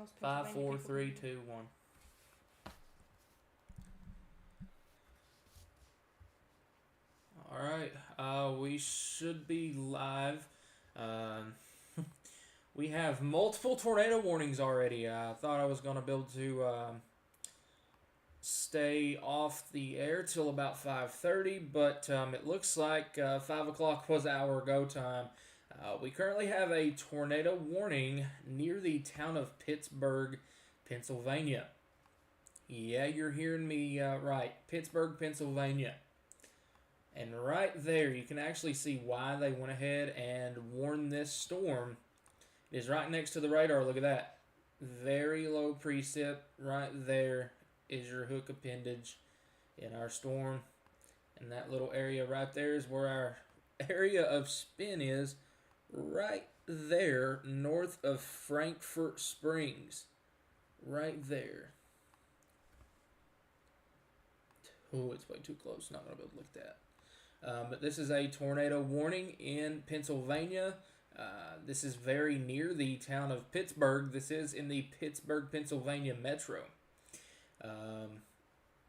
most Five, Pennsylvania four, people three, can do. two, one. All right. We should be live. Um, we have multiple tornado warnings already. I thought I was going to be able to stay off the air till about 5:30, but it looks like 5 o'clock was our go time. We currently have a tornado warning near the town of Pittsburgh, Pennsylvania. Yeah, you're hearing me right. Pittsburgh, Pennsylvania. And right there, you can actually see why they went ahead and warned this storm. It is right next to the radar. Look at that. Very low precip. Right there is your hook appendage in our storm. And that little area right there is where our area of spin is. Right there, north of Frankfurt Springs. Right there. Oh, it's way too close. Not going to be able to look at that. But this is a tornado warning in Pennsylvania. This is very near the town of Pittsburgh. This is in the Pittsburgh, Pennsylvania metro.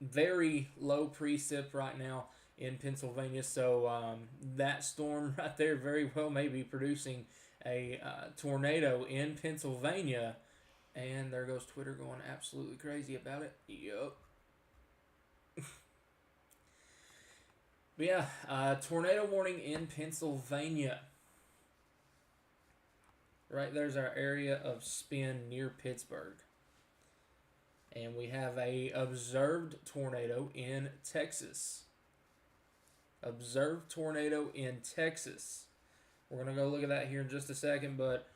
Very low precip right now in Pennsylvania, so that storm right there very well may be producing a tornado in Pennsylvania. And there goes Twitter going absolutely crazy about it. Yup. But yeah, tornado warning in Pennsylvania. Right there's our area of spin near Pittsburgh. And we have a observed tornado in Texas. Observed tornado in Texas. We're going to go look at that here in just a second, but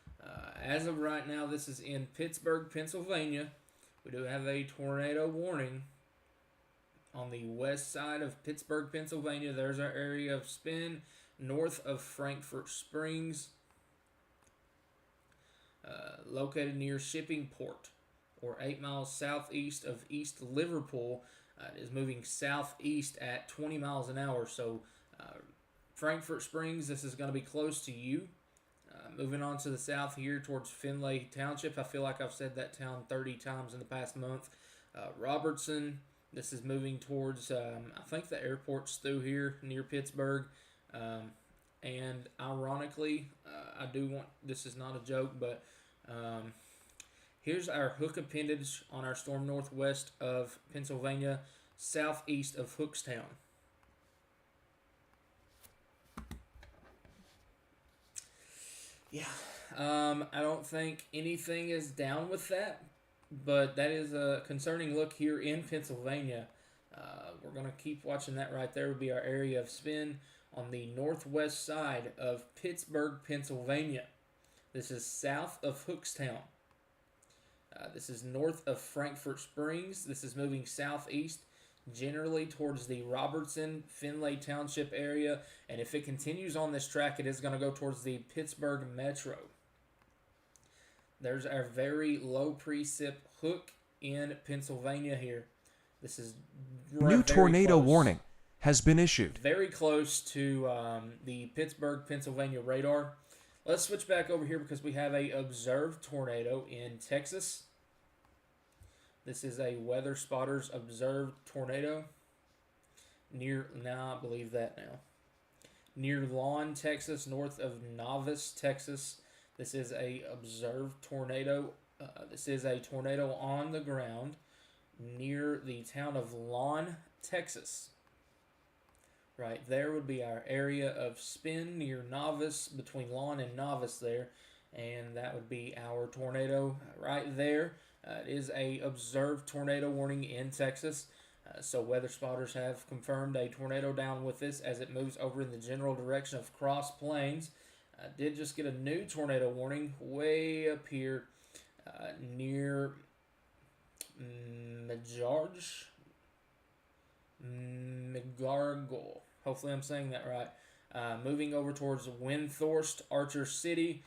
as of right now, this is in Pittsburgh, Pennsylvania. We do have a tornado warning on the west side of Pittsburgh, Pennsylvania. There's our area of spin north of Frankfurt Springs, located near Shippingport, or 8 miles southeast of East Liverpool. It is moving southeast at 20 miles an hour. So Frankfurt Springs, this is going to be close to you. Moving on to the south here towards Findlay Township. I feel like I've said that town 30 times in the past month. Robertson, this is moving towards, I think the airport's through here near Pittsburgh. And ironically, I do want, this is not a joke, but here's our hook appendage on our storm northwest of Pennsylvania, southeast of Hookstown. Yeah, I don't think anything is down with that, but that is a concerning look here in Pennsylvania. We're going to keep watching that right there. Would be our area of spin on the northwest side of Pittsburgh, Pennsylvania. This is south of Hookstown. This is north of Frankfurt Springs. This is moving southeast, generally towards the Robertson, Findlay Township area. And if it continues on this track, it is going to go towards the Pittsburgh metro. There's our very low precip hook in Pennsylvania here. This is New tornado warning has been issued. Very close to the Pittsburgh, Pennsylvania radar. Let's switch back over here because we have a observed tornado in Texas. This is a Weather Spotters observed tornado near, now I believe that now, near Lawn, Texas, north of Novice, Texas. This is a observed tornado. This is a tornado on the ground near the town of Lawn, Texas. Right there would be our area of spin near Novice, between Lawn and Novice there. And that would be our tornado right there. It is a observed tornado warning in Texas. So weather spotters have confirmed a tornado down with this as it moves over in the general direction of Cross Plains. Did just get a new tornado warning way up here near McGargle. Hopefully I'm saying that right. Moving over towards Windthorst, Archer City.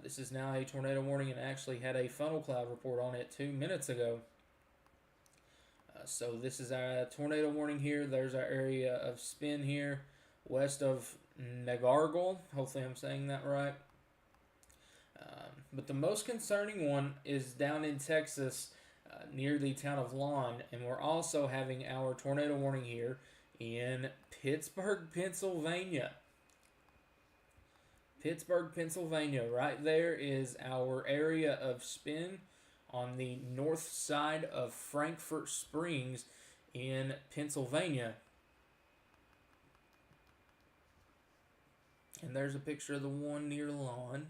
This is now a tornado warning and actually had a funnel cloud report on it 2 minutes ago. So this is our tornado warning here. There's our area of spin here west of McGargle. Hopefully I'm saying that right. But the most concerning one is down in Texas, near the town of Lawn, and we're also having our tornado warning here in Pittsburgh, Pennsylvania. Pittsburgh, Pennsylvania. Right there is our area of spin on the north side of Frankfort Springs in Pennsylvania. And there's a picture of the one near Lawn.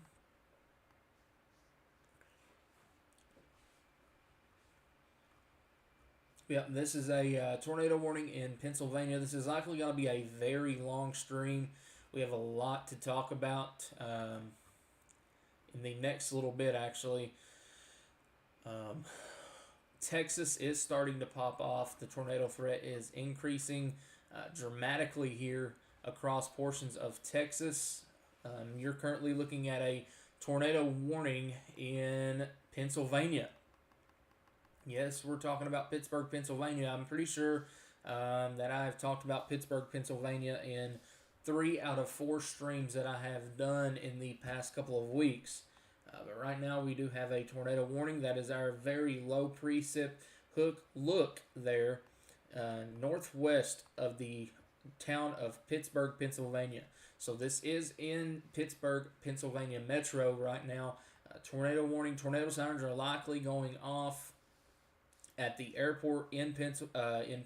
Yeah, this is a tornado warning in Pennsylvania. This is likely going to be a very long stream. We have a lot to talk about in the next little bit, actually. Texas is starting to pop off. The tornado threat is increasing dramatically here across portions of Texas. You're currently looking at a tornado warning in Pennsylvania. Yes, we're talking about Pittsburgh, Pennsylvania. I'm pretty sure that I have talked about Pittsburgh, Pennsylvania in 3 out of 4 streams that I have done in the past couple of weeks. But right now we do have a tornado warning. That is our very low precip look there northwest of the town of Pittsburgh, Pennsylvania. So this is in Pittsburgh, Pennsylvania metro right now. Tornado warning. Tornado sirens are likely going off at the airport in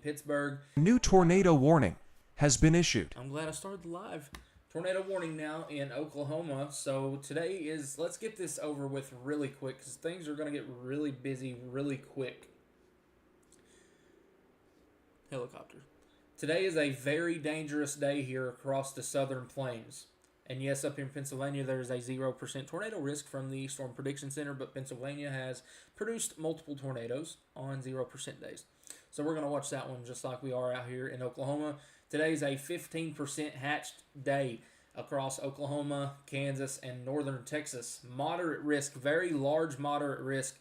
Pittsburgh. New tornado warning has been issued. I'm glad I started the live. Tornado warning now in Oklahoma. So today is, let's get this over with really quick because things are going to get really busy really quick. Helicopter. Today is a very dangerous day here across the southern plains. And yes, up here in Pennsylvania, there is a 0% tornado risk from the Storm Prediction Center, but Pennsylvania has produced multiple tornadoes on 0% days. So we're going to watch that one just like we are out here in Oklahoma. Today is a 15% hatched day across Oklahoma, Kansas, and northern Texas. Moderate risk, very large moderate risk,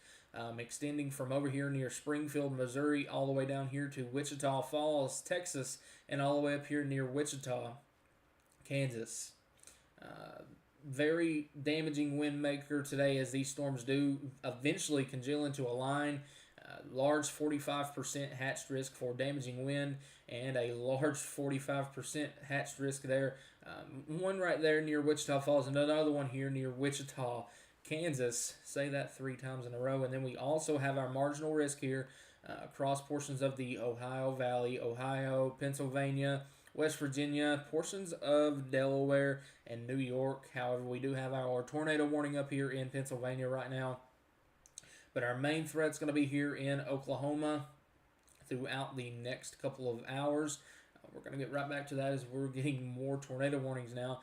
extending from over here near Springfield, Missouri, all the way down here to Wichita Falls, Texas, and all the way up here near Wichita, Kansas. Very damaging wind maker today as these storms do eventually congeal into a line. Large 45% hatched risk for damaging wind and a large 45% hatched risk there. One right there near Wichita Falls and another one here near Wichita, Kansas. Say that 3 times in a row. And then we also have our marginal risk here across portions of the Ohio Valley, Ohio, Pennsylvania, West Virginia, portions of Delaware, and New York. However, we do have our tornado warning up here in Pennsylvania right now. But our main threat's going to be here in Oklahoma throughout the next couple of hours. We're going to get right back to that as we're getting more tornado warnings now.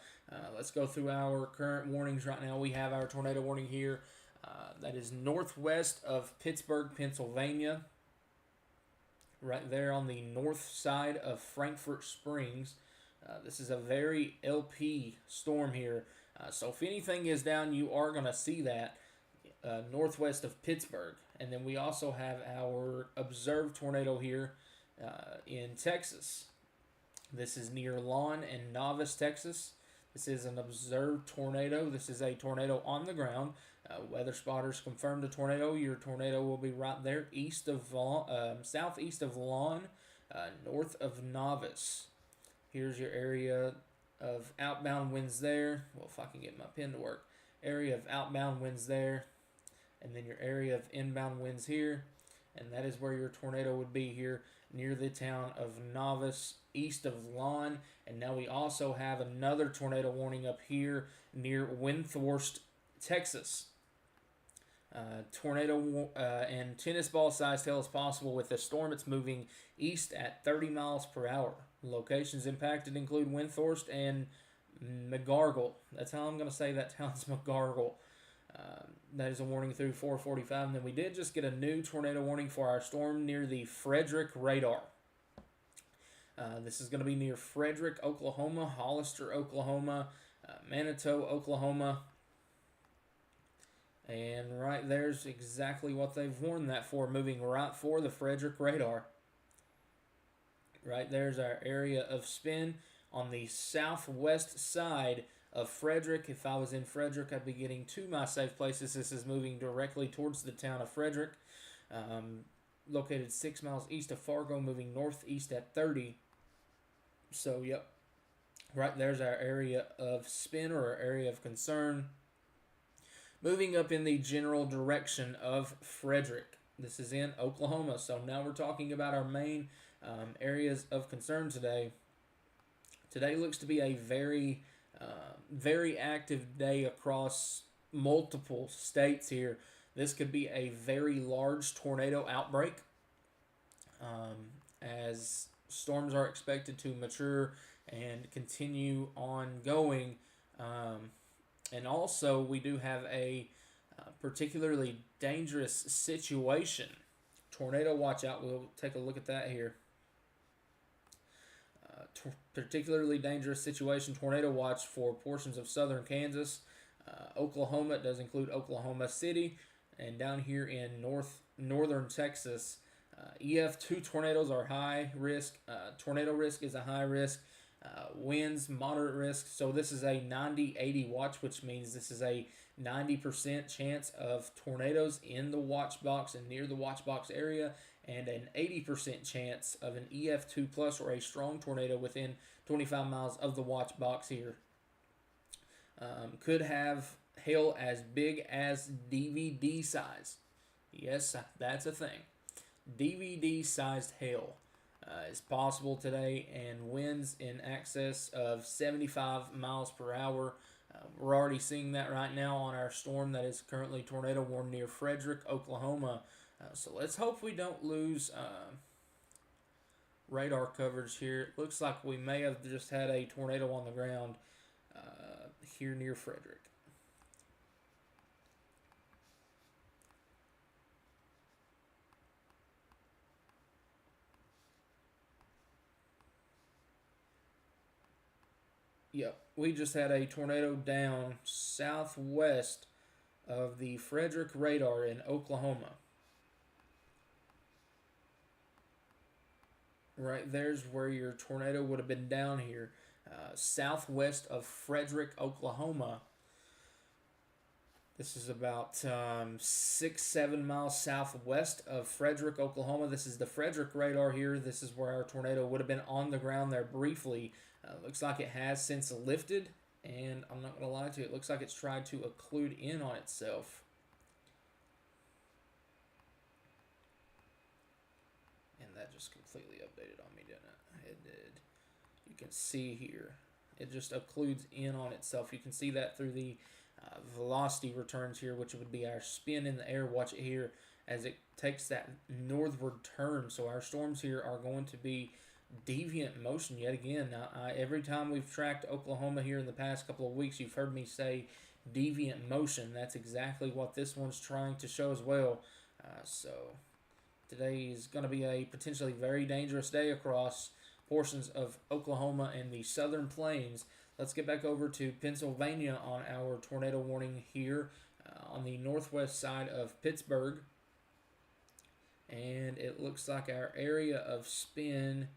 Let's go through our current warnings right now. We have our tornado warning here that is northwest of Pittsburgh, Pennsylvania. Right there on the north side of Frankfort Springs. This is a very LP storm here. So if anything is down, you are going to see that northwest of Pittsburgh. And then we also have our observed tornado here in Texas. This is near Lawn and Novice, Texas. This is an observed tornado. This is a tornado on the ground. Weather spotters confirmed a tornado. Your tornado will be right there east of southeast of Lawn, north of Novice. Here's your area of outbound winds there. Well, if I can get my pen to work. Area of outbound winds there. And then your area of inbound winds here. And that is where your tornado would be here near the town of Novice, east of Lawn. And now we also have another tornado warning up here near Windthorst, Texas. Tornado and tennis ball size tail is possible with the storm. It's moving east at 30 miles per hour. Locations impacted include Windthorst and McGargle. That's how I'm going to say that town's McGargle. That is a warning through 4:45. And then we did just get a new tornado warning for our storm near the Frederick radar. This is going to be near Frederick, Oklahoma, Hollister, Oklahoma, Manitou, Oklahoma. And right there's exactly what they've warned that for, moving right for the Frederick radar. Right there's our area of spin on the southwest side of Frederick. If I was in Frederick, I'd be getting to my safe places. This is moving directly towards the town of Frederick. Located 6 miles east of Fargo, moving northeast at 30. So, yep, right there's our area of spin or our area of concern. Moving up in the general direction of Frederick. This is in Oklahoma. So now we're talking about our main areas of concern today. Today looks to be a very active day across multiple states here. This could be a very large tornado outbreak as storms are expected to mature and continue on going. And also, we do have a particularly dangerous situation. Tornado watch out. We'll take a look at that here. Particularly dangerous situation. Tornado watch for portions of southern Kansas. Oklahoma, it does include Oklahoma City. And down here in northern Texas, EF2 tornadoes are high risk. Tornado risk is a high risk. Winds, moderate risk. So this is a 90-80 watch, which means this is a 90% chance of tornadoes in the watch box and near the watch box area, and an 80% chance of an EF2 plus or a strong tornado within 25 miles of the watch box here. Could have hail as big as DVD size. Yes, that's a thing. DVD sized hail is possible today, and winds in excess of 75 miles per hour. We're already seeing that right now on our storm that is currently tornado warned near Frederick, Oklahoma. So let's hope we don't lose radar coverage here. It looks like we may have just had a tornado on the ground here near Frederick. Yep, we just had a tornado down southwest of the Frederick radar in Oklahoma. Right there's where your tornado would have been down here. Southwest of Frederick, Oklahoma. This is about 6-7 miles southwest of Frederick, Oklahoma. This is the Frederick radar here. This is where our tornado would have been on the ground there briefly. Looks like it has since lifted, and I'm not going to lie to you, it looks like it's tried to occlude in on itself. And that just completely updated on me, didn't it? It did. You can see here, it just occludes in on itself. You can see that through the velocity returns here, which would be our spin in the air. Watch it here as it takes that northward turn. So our storms here are going to be deviant motion yet again. Now, every time we've tracked Oklahoma here in the past couple of weeks, you've heard me say deviant motion. That's exactly what this one's trying to show as well. So today is going to be a potentially very dangerous day across portions of Oklahoma and the southern plains. Let's get back over to Pennsylvania on our tornado warning here on the northwest side of Pittsburgh. And it looks like our area of spin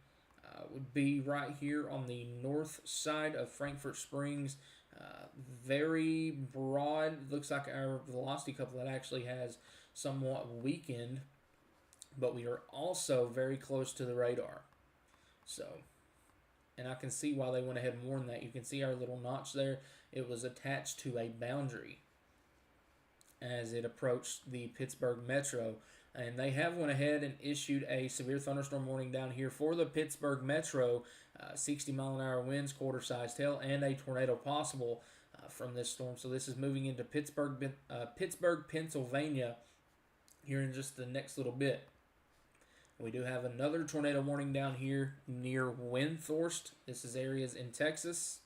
would be right here on the north side of Frankfort Springs. Very broad. Looks like our velocity couplet actually has somewhat weakened, but we are also very close to the radar. So, and I can see why they went ahead and warned that. You can see our little notch there. It was attached to a boundary as it approached the Pittsburgh Metro. And they have went ahead and issued a severe thunderstorm warning down here for the Pittsburgh Metro. 60-mile-an-hour winds, quarter-sized hail, and a tornado possible from this storm. So this is moving into Pittsburgh, Pennsylvania here in just the next little bit. We do have another tornado warning down here near Windthorst. This is areas in Texas.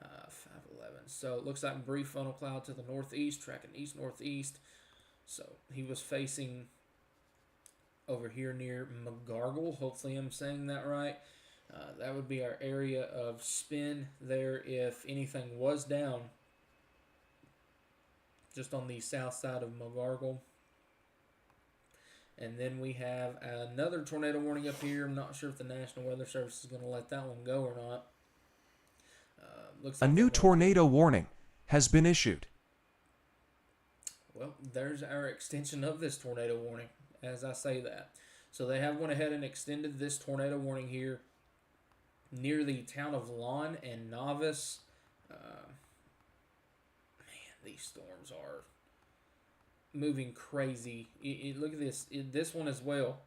511. So it looks like brief funnel cloud to the northeast, tracking east-northeast. So he was facing over here near McGargle. Hopefully I'm saying that right. That would be our area of spin there if anything was down. Just on the south side of McGargle. And then we have another tornado warning up here. I'm not sure if the National Weather Service is going to let that one go or not. looks A like new they're going to. tornado warning has been issued. Well, there's our extension of this tornado warning as I say that. So they have went ahead and extended this tornado warning here near the town of Lawn and Novice. Man, these storms are moving crazy. Look at this. This one as well.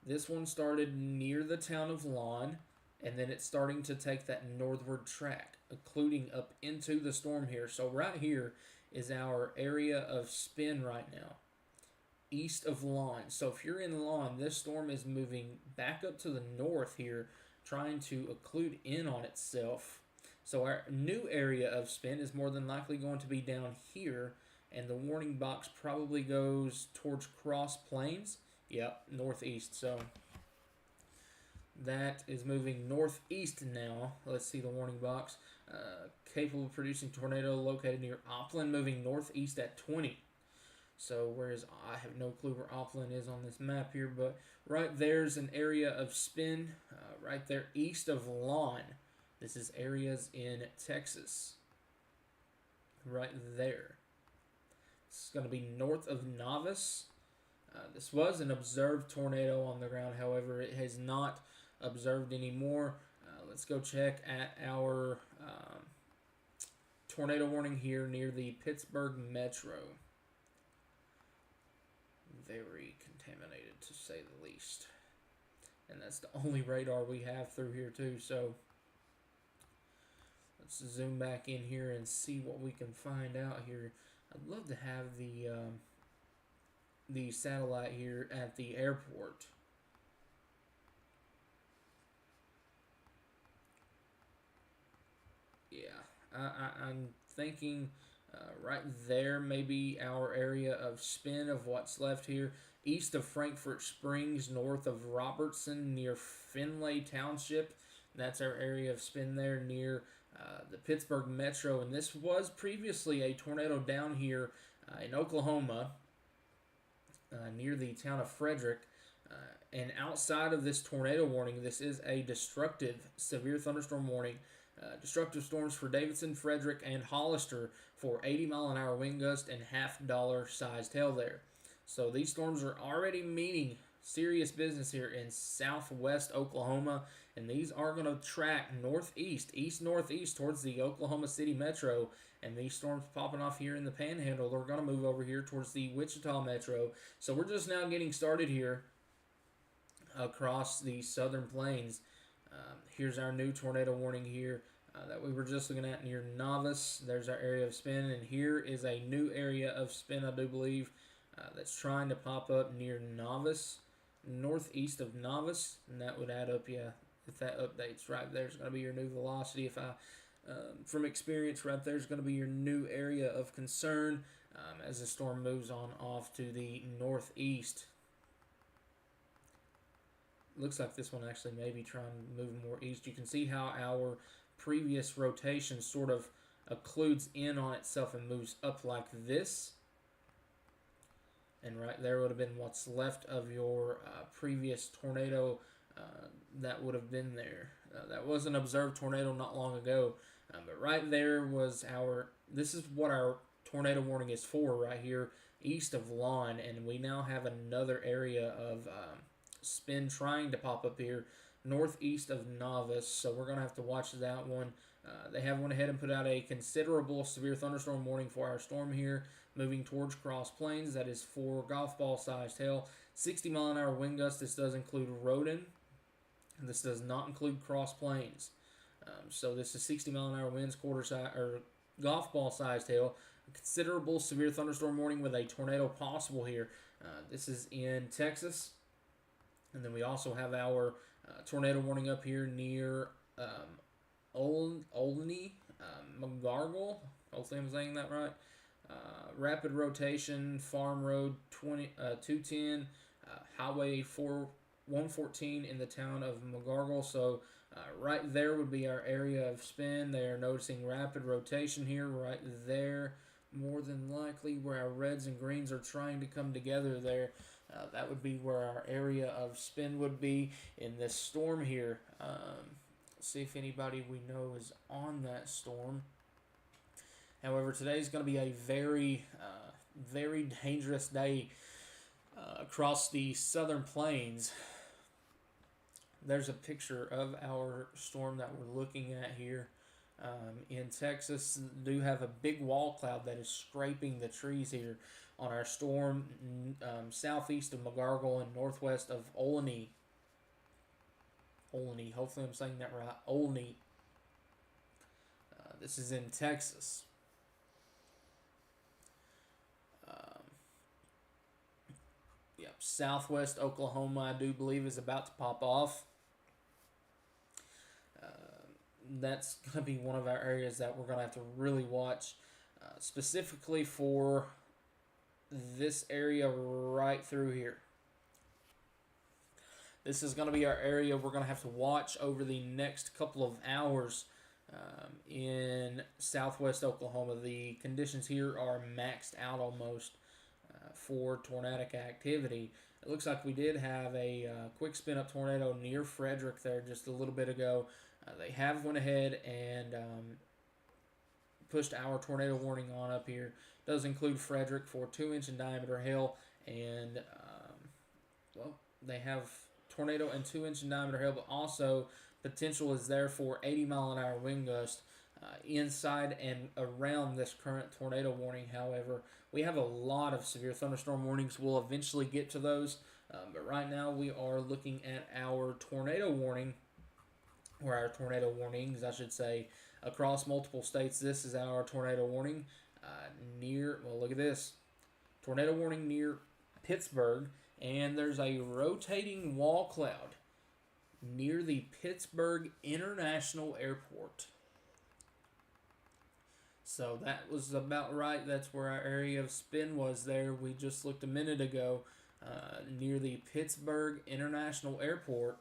This one started near the town of Lawn, and then it's starting to take that northward track, including up into the storm here. So right here is our area of spin right now, east of Lawn. So if you're in Lawn, this storm is moving back up to the north here, trying to occlude in on itself. So our new area of spin is more than likely going to be down here, and the warning box probably goes towards Cross Plains. Yep, northeast. So that is moving northeast now. Let's see the warning box. Capable of producing tornado located near Opland, moving northeast at 20. So whereas I have no clue where Opland is on this map here, but right there's an area of spin right there east of Lawn. This is areas in Texas. Right there. This is going to be north of Novice. This was an observed tornado on the ground. However, it has not observed anymore. Let's go check at our tornado warning here near the Pittsburgh Metro. Very contaminated, to say the least. And that's the only radar we have through here, too. So let's zoom back in here and see what we can find out here. I'd love to have the satellite here at the airport. Yeah, I'm thinking right there maybe our area of spin of what's left here. East of Frankfort Springs, north of Robertson, near Finlay Township. That's our area of spin there near the Pittsburgh Metro. And this was previously a tornado down here in Oklahoma, near the town of Frederick. And outside of this tornado warning, this is a destructive severe thunderstorm warning. Destructive storms for Davidson, Frederick, and Hollister for 80-mile-an-hour wind gust and $half sized hail there. So these storms are already meaning serious business here in southwest Oklahoma, and these are going to track northeast, east-northeast towards the Oklahoma City Metro, and these storms popping off here in the Panhandle are going to move over here towards the Wichita Metro. So we're just now getting started here across the southern plains. Here's our new tornado warning here that we were just looking at near Novice. There's our area of spin, and here is a new area of spin, I do believe, that's trying to pop up near Novice, northeast of Novice, and that would add up, yeah, if that updates right there's going to be your new velocity. If from experience, right there's going to be your new area of concern as the storm moves on off to the northeast. Looks like this one actually may be trying to move more east. You can see how our previous rotation sort of occludes in on itself and moves up like this. And right there would have been what's left of your previous tornado that would have been there. That was an observed tornado not long ago. But right there was this is what our tornado warning is for right here east of Lawn. And we now have another area of spin trying to pop up here northeast of Novice, so we're going to have to watch that one. They have went ahead and put out a considerable severe thunderstorm warning for our storm here moving towards Cross Plains. That is for golf ball sized hail, 60-mile-an-hour wind gusts. This does include Roden. This does not include Cross Plains. So this is 60-mile-an-hour winds, golf ball sized hail. A considerable severe thunderstorm warning with a tornado possible here. This is in Texas. And then we also have our tornado warning up here near Olney, McGargle. Hopefully I'm saying that right. Rapid rotation, Farm Road 210, Highway 114 in the town of McGargle. So right there would be our area of spin. They are noticing rapid rotation here right there. More than likely where our reds and greens are trying to come together there. That would be where our area of spin would be in this storm here. see if anybody we know is on that storm. However, today is going to be a very dangerous day across the southern plains. There's a picture of our storm that we're looking at here. In Texas, do have a big wall cloud that is scraping the trees here on our storm southeast of McGargle and northwest of Olney. Hopefully I'm saying that right. Olney. This is in Texas. Yep, southwest Oklahoma, I do believe, is about to pop off. That's going to be one of our areas that we're going to have to really watch, specifically for this area right through here. This is going to be our area we're going to have to watch over the next couple of hours in southwest Oklahoma. The conditions here are maxed out almost for tornadic activity. It looks like we did have a quick spin up tornado near Frederick there just a little bit ago. They have went ahead and pushed our tornado warning on up here. It does include Frederick for 2-inch in diameter hail, and well, they have tornado and 2-inch in diameter hail, but also potential is there for 80-mile-an-hour wind gust inside and around this current tornado warning. However, we have a lot of severe thunderstorm warnings. We'll eventually get to those, but right now we are looking at our tornado warning, or our tornado warnings, I should say, across multiple states. This is our tornado warning well, look at this. Tornado warning near Pittsburgh, and there's a rotating wall cloud near the Pittsburgh International Airport. So that was about right. That's where our area of spin was there. We just looked a minute ago near the Pittsburgh International Airport.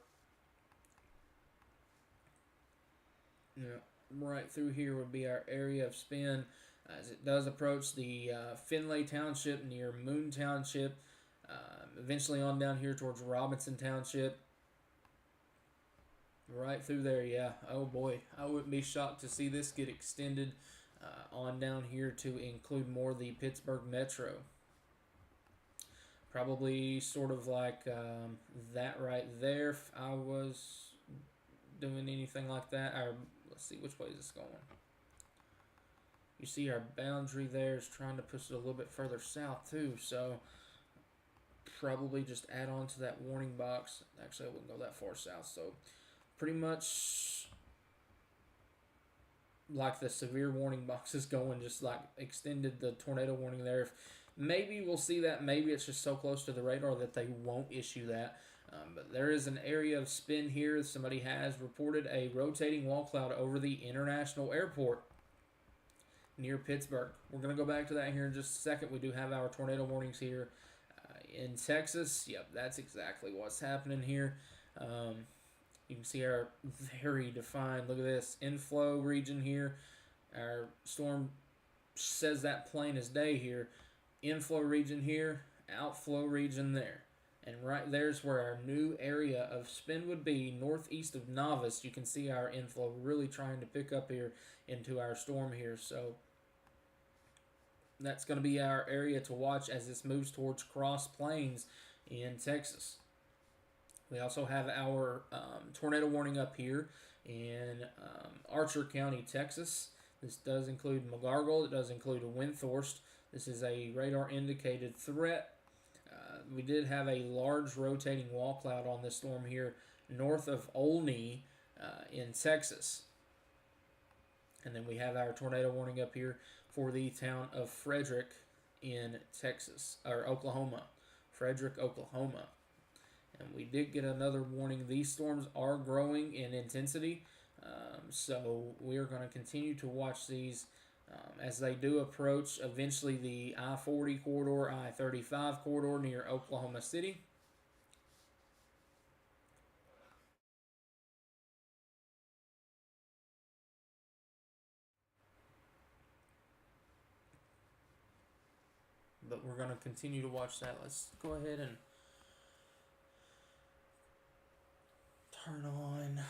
Right through here would be our area of spin as it does approach the Finlay Township near Moon Township, eventually on down here towards Robinson Township. Right through there, yeah. Oh boy, I wouldn't be shocked to see this get extended on down here to include more of the Pittsburgh Metro. Probably sort of like that right there if I was doing anything like that. Let's see, which way is this going? You see our boundary there is trying to push it a little bit further south too, so probably just add on to that warning box. Actually, I wouldn't go that far south, so pretty much like the severe warning box is going, just like extended the tornado warning there. Maybe we'll see that. Maybe it's just so close to the radar that they won't issue that. But there is an area of spin here. Somebody has reported a rotating wall cloud over the International Airport near Pittsburgh. We're going to go back to that here in just a second. We do have our tornado warnings here in Texas. Yep, that's exactly what's happening here. You can see our very defined, look at this, inflow region here. Our storm says that plain as day here. Inflow region here, outflow region there. And right there's where our new area of spin would be, northeast of Novice. You can see our inflow really trying to pick up here into our storm here. So that's going to be our area to watch as this moves towards Cross Plains in Texas. We also have our tornado warning up here in Archer County, Texas. This does include McGargle. It does include Windthorst. This is a radar indicated threat. We did have a large rotating wall cloud on this storm here north of Olney in Texas. And then we have our tornado warning up here for the town of Frederick in Texas, or Oklahoma. Frederick, Oklahoma. And we did get another warning. These storms are growing in intensity, so we are going to continue to watch these as they do approach eventually the I-40 corridor, I-35 corridor near Oklahoma City. But we're going to continue to watch that. Let's go ahead and turn on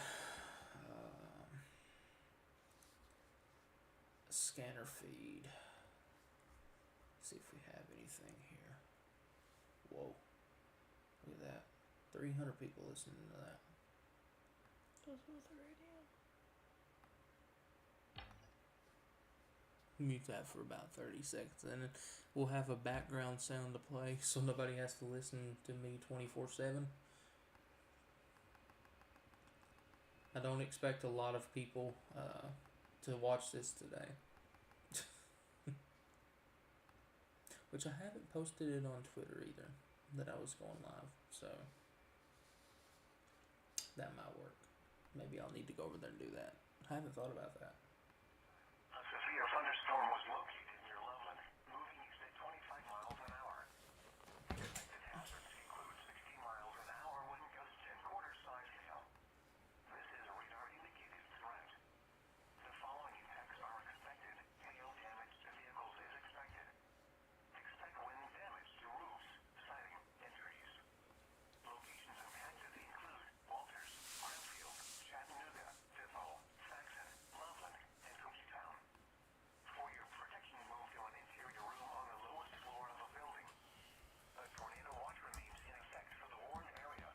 scanner feed. See if we have anything here. Whoa. Look at that. 300 people listening to that. Those with the radio. Mute that for about 30 seconds, and then we'll have a background sound to play so nobody has to listen to me 24/7. I don't expect a lot of people to watch this today. Which I haven't posted it on Twitter either, that I was going live, so that might work. Maybe I'll need to go over there and do that. I haven't thought about that. A severe thunderstorm was located near Loveland, moving east at 25 miles an hour. Expected hazards include 60 miles an hour wind gusts and quarter-size hail. This is a radar-indicated threat. The following impacts are expected. Hail damage to vehicles is expected. Expect wind damage to roofs, siding, and trees. Locations impacted include Walters, Greenfield, Chattanooga, Bethel, Saxon, Loveland, and Cookietown. For your protection, move to an interior room on the lowest floor of a building. A tornado watch remains in effect for the warned area.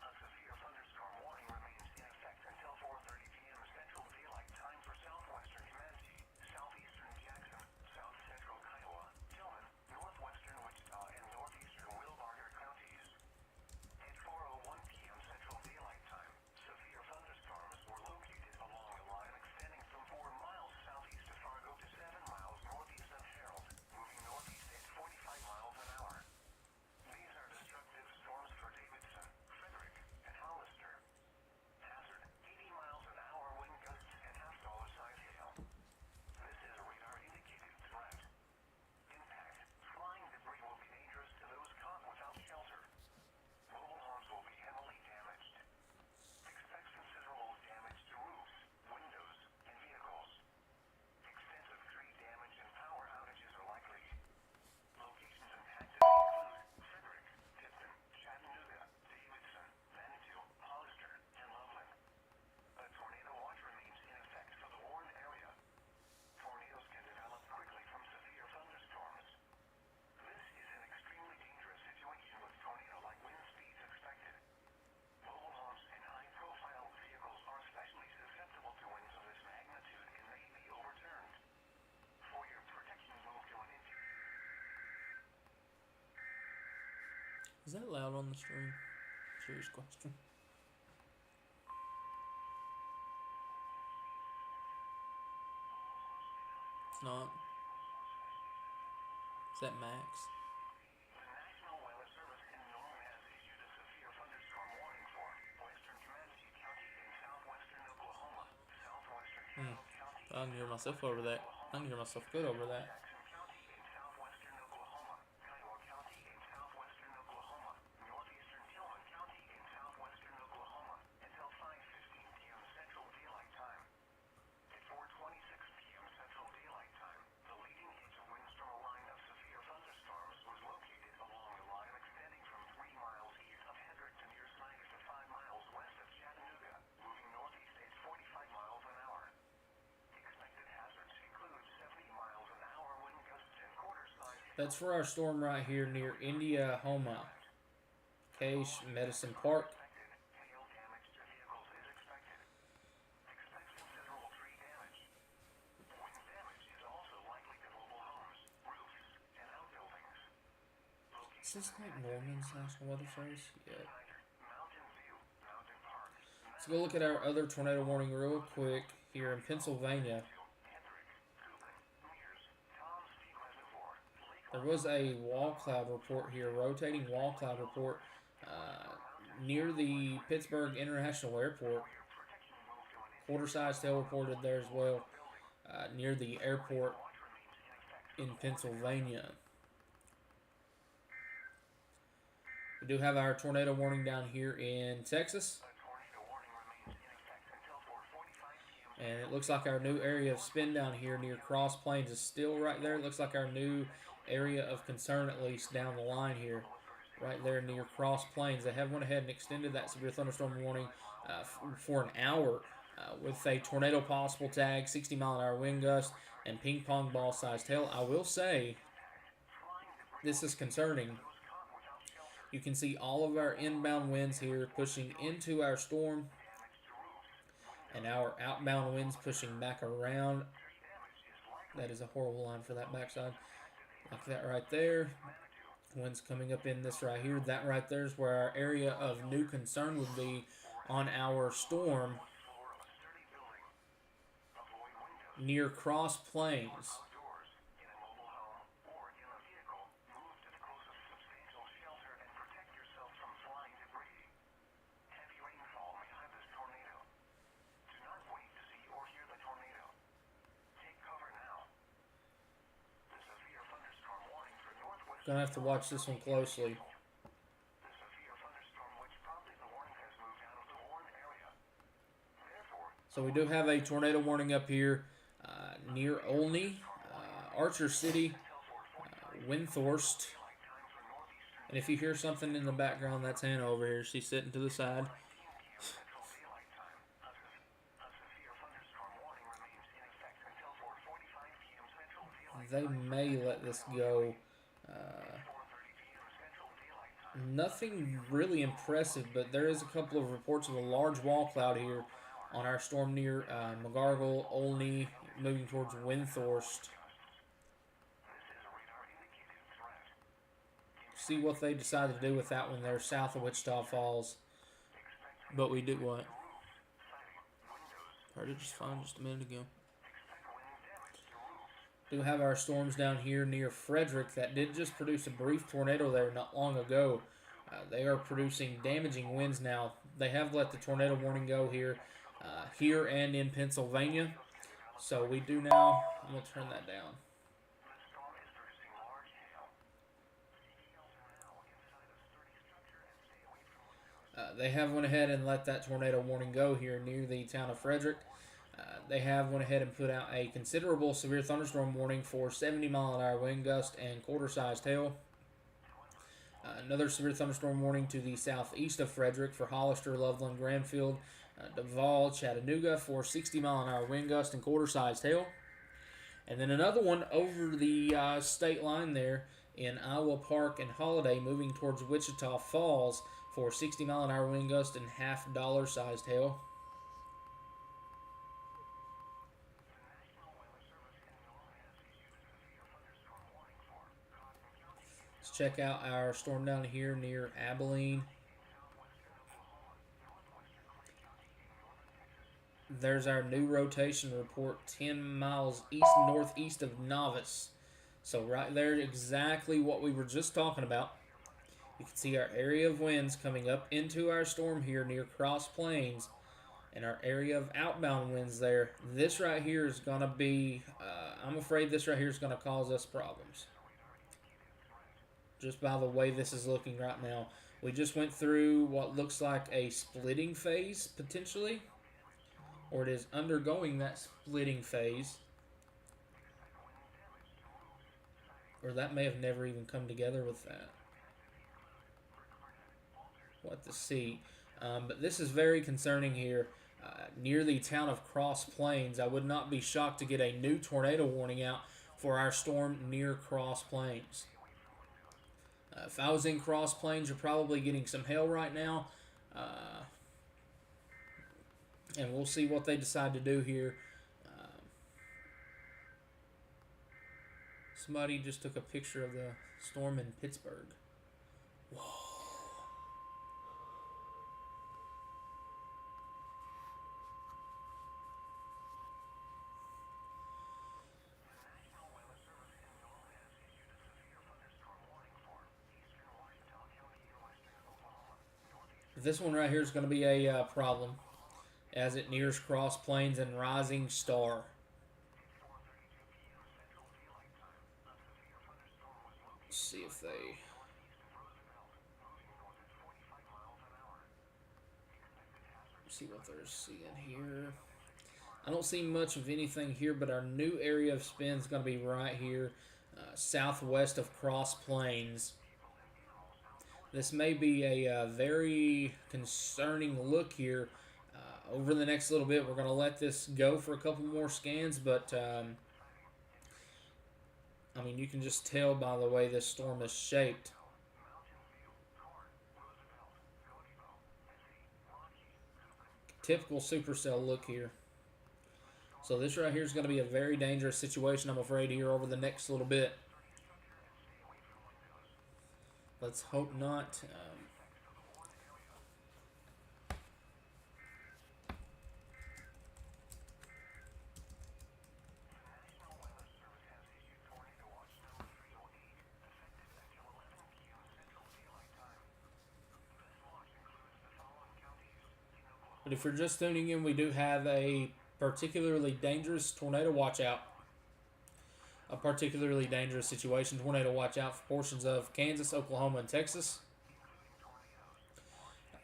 A severe thunderstorm warning remains in effect until 4:30 p.m. Central Daylight Time for southwestern Comanche, southeastern Jackson, south central Kiowa, Tillman, northwestern Wichita, and northeastern Will Barger counties. At 4:01 p.m. Central Daylight Time, severe thunderstorms were located along a line extending from 4 miles southeast of Fargo to 7 miles northeast of Harold, moving northeast at 45 miles an hour. These are destructive storms for Davidson, Frederick, and Hollister. Hazard, 80 miles an hour wind gusts and half-dollar size hail. This is a radar-indicated threat. Impact, flying debris will be dangerous to those caught without shelter. Mobile homes will be heavily damaged. Expect considerable damage to roofs, windows, and vehicles. Extensive tree damage and power outages are likely. Locations impacted include Frederick, Tipton, Chattanooga, Davidson, Manitou, Hollister, and Loveland. A tornado watch remains in effect for the warned area. Tornadoes can develop quickly from severe thunderstorms. This is an extremely dangerous situation with tornado-like wind speeds expected. Mobile homes and high-profile vehicles are especially susceptible to winds of this magnitude and may be overturned. For your protection, move to an interior. Is that loud on the stream? Serious question. It's not. Is that max? The National Weather Service in Norman has issued a severe thunderstorm warning for western Comanche County and southwestern Oklahoma, southwestern Harold County, I can hear myself over that. I can hear myself good over that. Jackson County and southwestern Oklahoma, Kiowa County and southwestern Oklahoma, northeastern Tillman County and southwestern Oklahoma until 5:15 p.m. Central Daylight Time. At 4:26 p.m. Central Daylight Time, the leading edge of winds from a line of severe thunderstorms was located along a line extending from 3 miles east of Hendrickton near Snyder to 5 miles west of Chattanooga, moving northeast at 45 miles an hour. Expected hazards include 70 miles an hour wind gusts and quarter-size hail. That's for our storm right here near Indiahoma. Cache, Medicine Park. Hail damage to vehicles is expected. Expect considerable tree damage. Wind damage is also likely to mobile homes, roofs, and outbuildings. Is this like Norman's National Weather Service? Yeah. Mountain View, Mountain Park, Let's go look at our other tornado warning real quick here in Pennsylvania. Hendrick, Coupling, Mears, Tom's Feet Reservoir, Lake There was a wall cloud report here, rotating wall cloud report near the Pittsburgh International Airport. protection move to an Quarter-sized hail reported there as well, near the airport in Pennsylvania. We do have our tornado warning down here in Texas. tornado warning remains in effect until 4:45 p.m. And it looks like our new area of spin down here near Cross Plains is still right there. It looks like our new area of concern, at least down the line here, right there near Cross Plains. They have went ahead and extended that severe thunderstorm warning for an hour with a tornado possible tag, 60-mile-an-hour wind gust, and ping pong ball sized hail. I will say this is concerning. You can see all of our inbound winds here pushing into our storm, and our outbound winds pushing back around. That is a horrible line for that backside. Like that right there. Winds coming up in this right here. That right there is where our area of new concern would be on our storm near Cross Plains. Gonna have to watch this one closely. So we do have a tornado warning up here near Olney, Archer City, Windthorst. And if you hear something in the background, that's Hannah over here. She's sitting to the side. They may let this go. Nothing really impressive, but there is a couple of reports of a large wall cloud here on our storm near McGargle, Olney, moving towards Windthorst. See what they decide to do with that one there south of Wichita Falls. But we do what? Heard it just fine just a minute ago. Do have our storms down here near Frederick that did just produce a brief tornado there not long ago. They are producing damaging winds now. They have let the tornado warning go here and in Pennsylvania. So we do now, I'm going to turn that down. They have went ahead and let that tornado warning go here near the town of Frederick. They have went ahead and put out a considerable severe thunderstorm warning for 70-mile-an-hour wind gust and quarter-sized hail. Another severe thunderstorm warning to the southeast of Frederick for Hollister, Loveland, Granfield, Duval, Chattanooga for 60-mile-an-hour wind gust and quarter-sized hail. And then another one over the state line there in Iowa Park and Holiday, moving towards Wichita Falls for 60-mile-an-hour wind gust and half-dollar sized hail. Let's check out our storm down here near Abilene. There's our new rotation report, 10 miles northeast of Novice. So right there, exactly what we were just talking about. You can see our area of winds coming up into our storm here near Cross Plains, and our area of outbound winds there. This right here is going to be, I'm afraid this right here is going to cause us problems. Just by the way this is looking right now. We just went through what looks like a splitting phase, potentially. Or it is undergoing that splitting phase. Or that may have never even come together with that. What to see. But this is very concerning here. Near the town of Cross Plains, I would not be shocked to get a new tornado warning out for our storm near Cross Plains. If I was in Cross Plains, you're probably getting some hail right now. And we'll see what they decide to do here. Somebody just took a picture of the storm in Pittsburgh. Whoa. This one right here is going to be a problem as it nears Cross Plains and Rising Star. Let's see if they... see what they're seeing here. I don't see much of anything here, but our new area of spin is going to be right here, southwest of Cross Plains. This may be a very concerning look here. Over the next little bit, we're going to let this go for a couple more scans, but I mean, you can just tell by the way this storm is shaped. Typical supercell look here. So this right here is going to be a very dangerous situation, I'm afraid, here over the next little bit. Let's hope not. But if you're just tuning in, we do have a particularly dangerous tornado watch out. A particularly dangerous situation. Tornado watch out for portions of Kansas, Oklahoma, and Texas.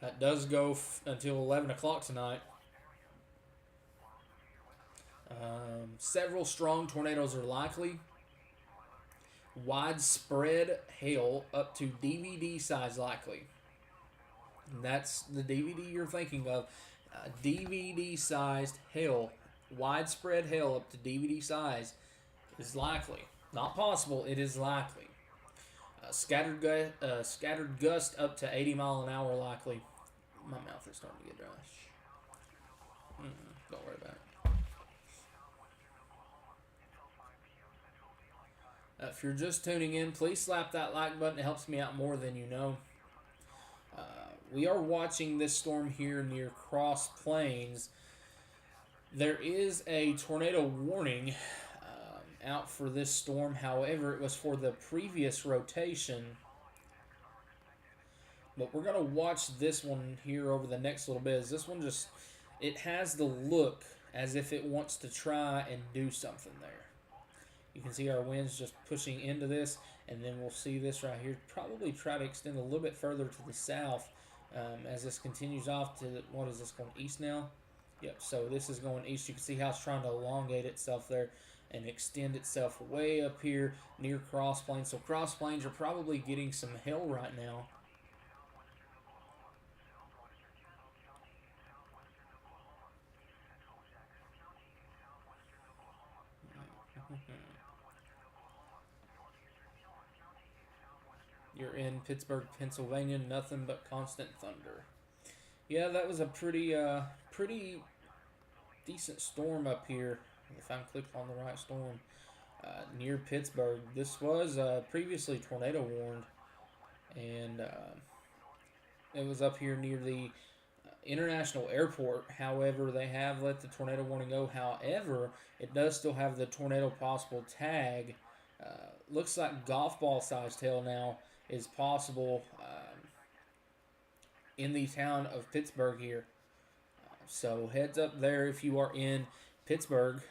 That does go until 11 o'clock tonight. Several strong tornadoes are likely. Widespread hail up to DVD size likely. And that's the DVD you're thinking of. DVD sized hail. Widespread hail up to DVD size is likely. Not possible, it is likely. Scattered gust up to 80 mile an hour likely. My mouth is starting to get dry. Don't worry about it. If you're just tuning in, please slap that like button. It helps me out more than you know. We are watching this storm here near Cross Plains. There is a tornado warning out for this storm. However, it was for the previous rotation. But we're going to watch this one here over the next little bit. This one just, it has the look as if it wants to try and do something there. You can see our winds just pushing into this, and then we'll see this right here probably try to extend a little bit further to the south as this continues off to, what is this, going east now? Yep, so this is going east. You can see how it's trying to elongate itself there and extend itself way up here near Cross Plains. So Cross Plains are probably getting some hail right now. You're in Pittsburgh, Pennsylvania, nothing but constant thunder. Yeah, that was a pretty decent storm up here. If I'm clicking on the right storm, near Pittsburgh. This was previously tornado warned, and it was up here near the international airport. However, they have let the tornado warning go. However, it does still have the tornado possible tag. Looks like golf ball sized hail now is possible in the town of Pittsburgh here. So heads up there if you are in Pittsburgh.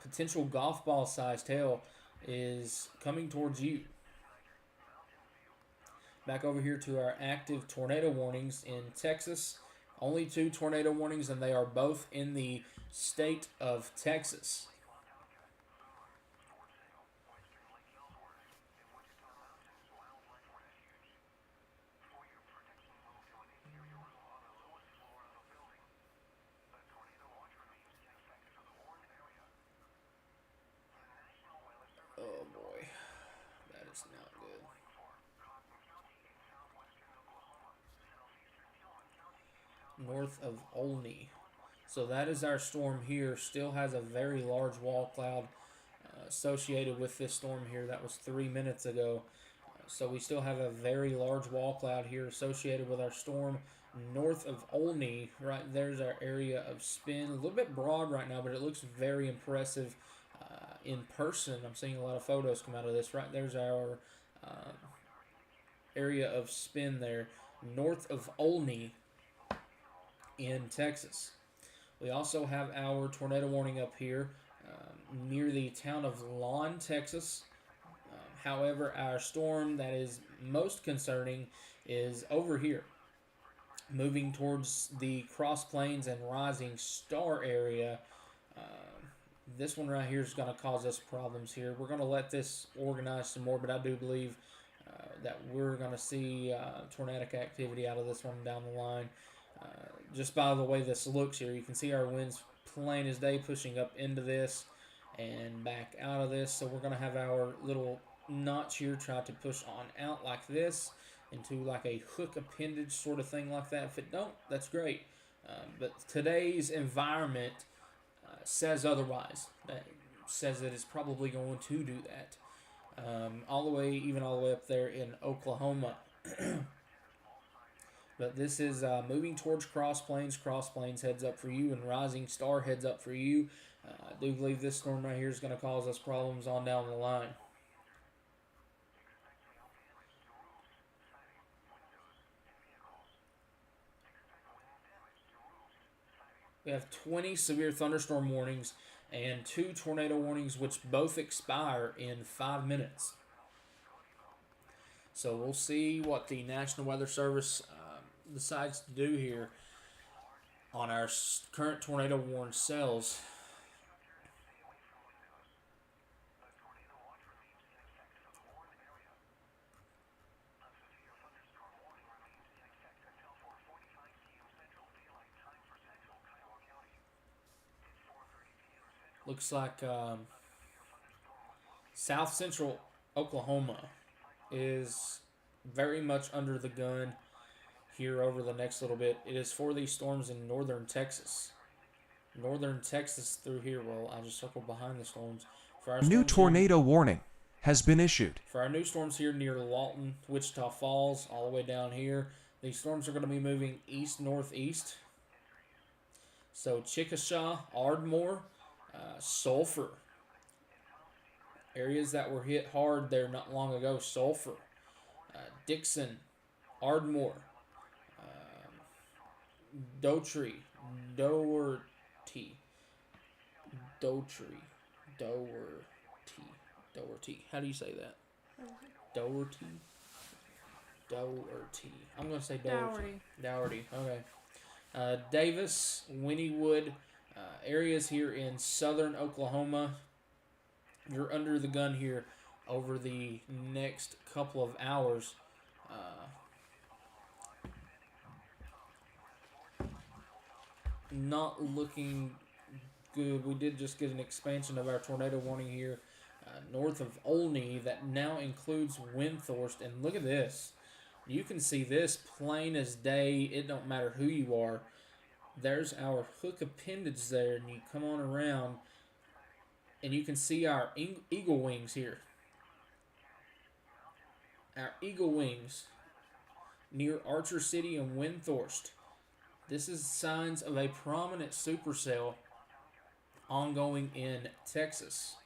Potential golf ball sized hail is coming towards you. Back over here to our active tornado warnings in Texas. Only 2 tornado warnings, and they are both in the state of Texas. Oh boy, that is not good. North of Olney. So that is our storm here. Still has a very large wall cloud associated with this storm here. That was 3 minutes ago. So we still have a very large wall cloud here associated with our storm north of Olney. Right there's our area of spin. A little bit broad right now, but it looks very impressive in person. I'm seeing a lot of photos come out of this. Right there's our area of spin there north of Olney in Texas. We also have our tornado warning up here near the town of Lawn, Texas. However, our storm that is most concerning is over here, moving towards the Cross Plains and Rising Star area. This one right here is going to cause us problems here. We're going to let this organize some more, but I do believe that we're going to see tornadic activity out of this one down the line. Just by the way this looks here, you can see our winds plain as day pushing up into this and back out of this. So we're going to have our little notch here try to push on out like this into like a hook appendage sort of thing like that. If it don't, that's great. But today's environment says otherwise. That says that it's probably going to do that. All the way up there in Oklahoma. But this is moving towards Cross Plains. Cross Plains heads up for you, and Rising Star heads up for you. I do believe this storm right here is going to cause us problems on down the line. We have 20 severe thunderstorm warnings and 2 tornado warnings, which both expire in 5 minutes. So we'll see what the National Weather Service decides to do here on our current tornado warned cells. Looks like South Central Oklahoma is very much under the gun here over the next little bit. It is for these storms in northern Texas. Northern Texas through here. Well, I just circled behind the storms. For our New tornado warning has been issued. For our new storms here near Lawton, Wichita Falls, all the way down here, these storms are going to be moving east-northeast. So Chickasha, Ardmore, Sulphur. Areas that were hit hard there not long ago. Sulphur, Dixon, Ardmore, Dougherty. How do you say that? Dougherty. I'm going to say Dougherty. Okay. Davis, Wynnewood, areas here in southern Oklahoma. You're under the gun here over the next couple of hours. Not looking good. We did just get an expansion of our tornado warning here north of Olney that now includes Windthorst. And look at this. You can see this plain as day. It don't matter who you are. There's our hook appendage there, and you come on around, and you can see our eagle wings here. Our eagle wings near Archer City and Windthorst. This is signs of a prominent supercell ongoing in Texas.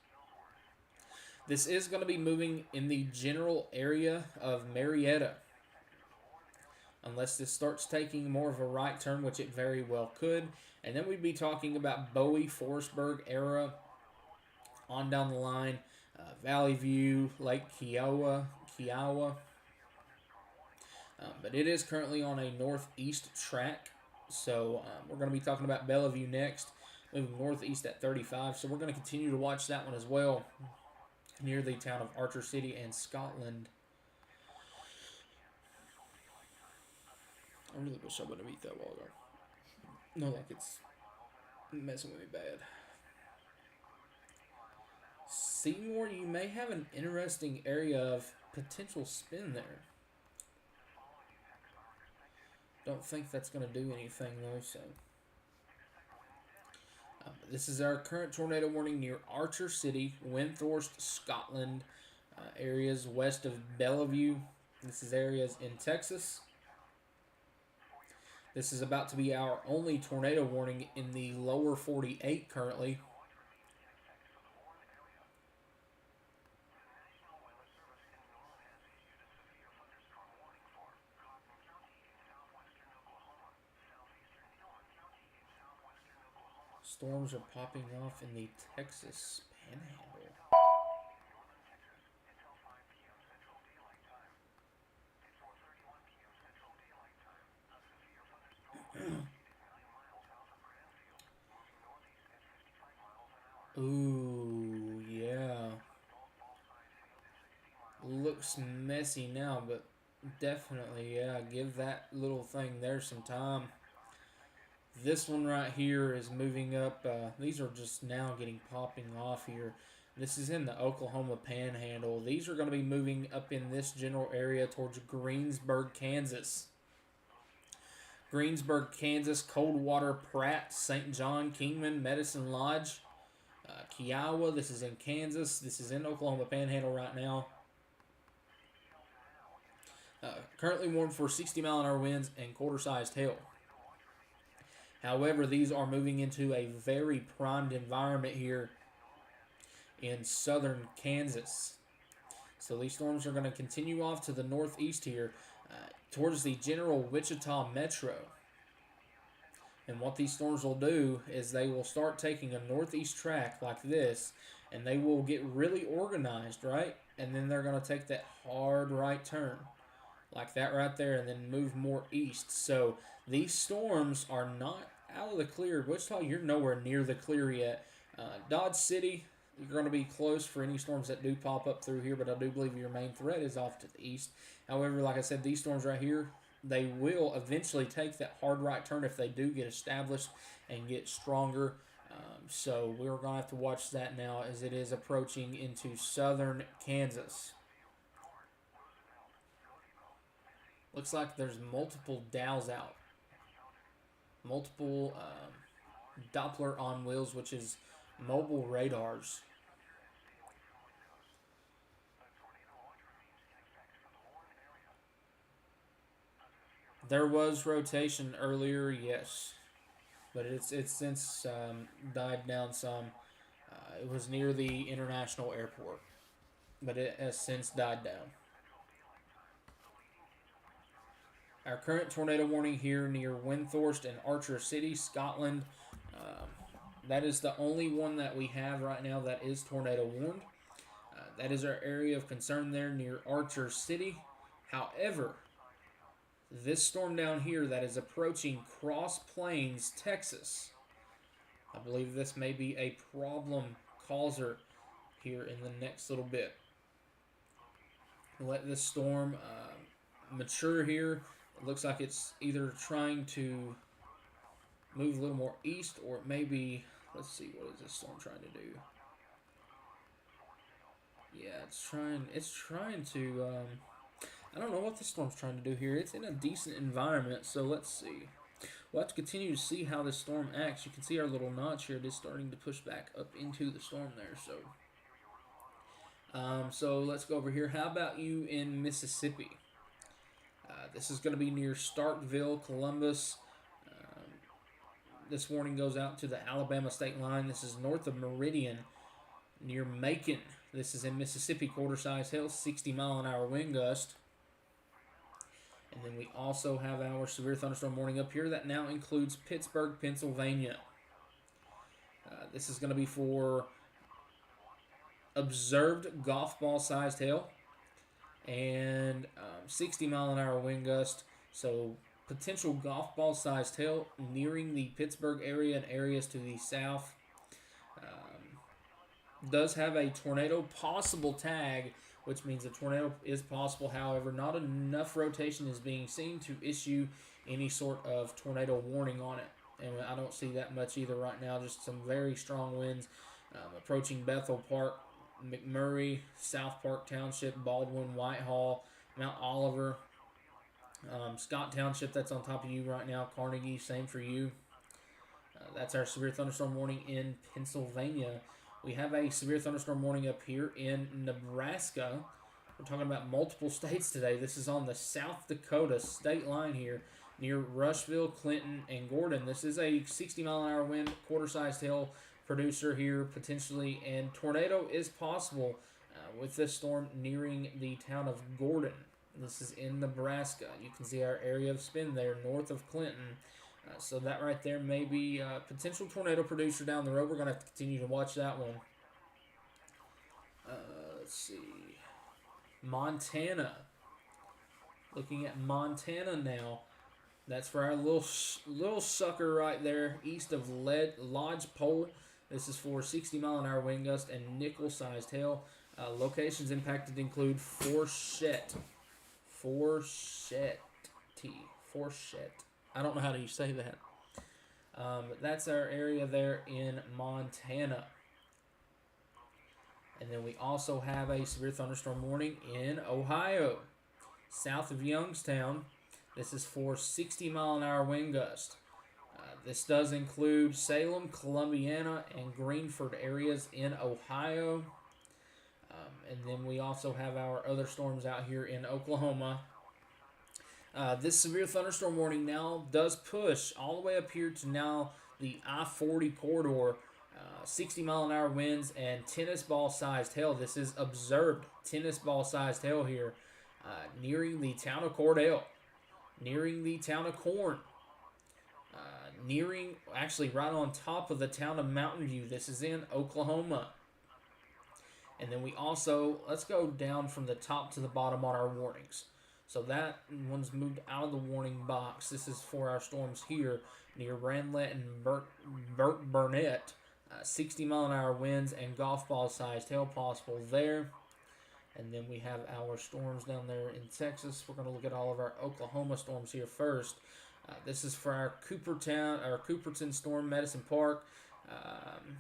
This is going to be moving in the general area of Marietta. Unless this starts taking more of a right turn, which it very well could. And then we'd be talking about Bowie, Forestburg area on down the line. Valley View, Lake Kiowa. But it is currently on a northeast track. So we're going to be talking about Bellevue next. Moving northeast at 35. So we're going to continue to watch that one as well. Near the town of Archer City and Scotland. I really wish I would have eaten that while ago. No, like it's messing with me bad. Seymour, you may have an interesting area of potential spin there. Don't think that's going to do anything though, so. This is our current tornado warning near Archer City, Windthorst, Scotland, areas west of Bellevue. This is areas in Texas. This is about to be our only tornado warning in the lower 48 currently. Storms are popping off in the Texas Panhandle. Ooh, yeah. Looks messy now, but definitely, yeah, give that little thing there some time. This one right here is moving up. These are just now popping off here. This is in the Oklahoma Panhandle. These are going to be moving up in this general area towards Greensburg, Kansas. Greensburg, Kansas, Coldwater, Pratt, St. John, Kingman, Medicine Lodge, Kiowa. This is in Kansas. This is in Oklahoma Panhandle right now. Currently warned for 60-mile-an-hour winds and quarter-sized hail. However, these are moving into a very primed environment here in southern Kansas. So these storms are going to continue off to the northeast here towards the general Wichita metro. And what these storms will do is they will start taking a northeast track like this, and they will get really organized, right? And then they're going to take that hard right turn like that right there and then move more east. So these storms are not out of the clear. Wichita, you're nowhere near the clear yet. Dodge City, you're going to be close for any storms that do pop up through here, but I do believe your main threat is off to the east. However, like I said, these storms right here, they will eventually take that hard right turn if they do get established and get stronger. So we're going to have to watch that now as it is approaching into southern Kansas. Looks like there's multiple dowels out. Multiple Doppler on wheels, which is mobile radars. There was rotation earlier, yes, but it's since died down some. It was near the international airport, but it has since died down. Our current tornado warning here near Windthorst and Archer City, Scotland. That is the only one that we have right now that is tornado warned. That is our area of concern there near Archer City. However, this storm down here that is approaching Cross Plains, Texas, I believe this may be a problem causer here in the next little bit. Let this storm mature here. It looks like it's either trying to move a little more east, or it may be, let's see, what is this storm trying to do? Yeah, it's trying to, I don't know what this storm's trying to do here. It's in a decent environment, so let's see. We'll have to continue to see how this storm acts. You can see our little notch here. It is starting to push back up into the storm there, so let's go over here. How about you in Mississippi? This is going to be near Starkville, Columbus. This warning goes out to the Alabama state line. This is north of Meridian, near Macon. This is in Mississippi, quarter-size hail, 60-mile-an-hour wind gust. And then we also have our severe thunderstorm warning up here that now includes Pittsburgh, Pennsylvania. This is going to be for observed golf ball-sized hail and 60-mile-an-hour wind gust. So potential golf ball-sized hail nearing the Pittsburgh area and areas to the south. Does have a tornado possible tag, which means a tornado is possible. However, not enough rotation is being seen to issue any sort of tornado warning on it. And I don't see that much either right now. Just some very strong winds approaching Bethel Park, McMurray, South Park Township, Baldwin, Whitehall, Mount Oliver, Scott Township, that's on top of you right now. Carnegie, same for you. That's our severe thunderstorm warning in Pennsylvania. We have a severe thunderstorm warning up here in Nebraska. We're talking about multiple states today. This is on the South Dakota state line here near Rushville, Clinton, and Gordon. This is a 60-mile-an-hour wind, quarter-sized hail producer here potentially, and tornado is possible with this storm nearing the town of Gordon. This is in Nebraska. You can see our area of spin there north of Clinton. So that right there may be a potential tornado producer down the road. We're going to have to continue to watch that one. Let's see. Montana. Looking at Montana now. That's for our little sucker right there east of Lodge Pole. This is for 60-mile-an-hour wind gust and nickel-sized hail. Locations impacted include Forchette. I don't know how do you say that. That's our area there in Montana. And then we also have a severe thunderstorm warning in Ohio, south of Youngstown. This is for 60-mile-an-hour wind gust. This does include Salem, Columbiana, and Greenford areas in Ohio. And then we also have our other storms out here in Oklahoma. This severe thunderstorm warning now does push all the way up here to now the I-40 corridor. 60-mile-an-hour winds and tennis ball-sized hail. This is observed tennis ball-sized hail here, nearing the town of Cordell, nearing the town of Corn, nearing, actually right on top of the town of Mountain View. This is in Oklahoma. And then we also, let's go down from the top to the bottom on our warnings. So that one's moved out of the warning box. This is for our storms here near Ranelette and Burke Burnett. 60-mile-an-hour winds and golf ball-sized hail possible there. And then we have our storms down there in Texas. We're going to look at all of our Oklahoma storms here first. This is for our Cooperton storm, Medicine Park.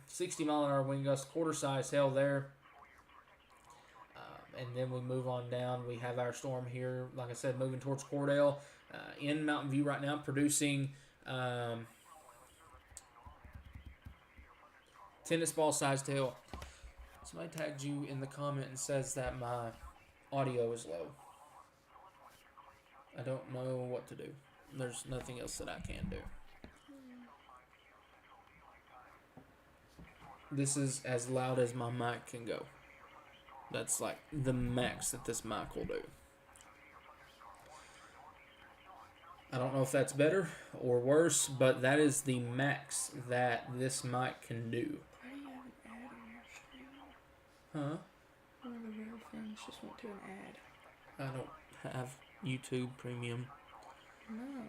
60-mile-an-hour wind gusts, quarter-sized hail there. And then we move on down. We have our storm here, like I said, moving towards Cordell in Mountain View right now, producing tennis ball sized hail. Somebody tagged you in the comment and says that my audio is low. I don't know what to do. There's nothing else that I can do. This is as loud as my mic can go. That's like the max that this mic will do. I don't know if that's better or worse, but that is the max that this mic can do. Why do you have an ad on your screen? Huh? One of the real things just went to an ad. I don't have YouTube Premium. No.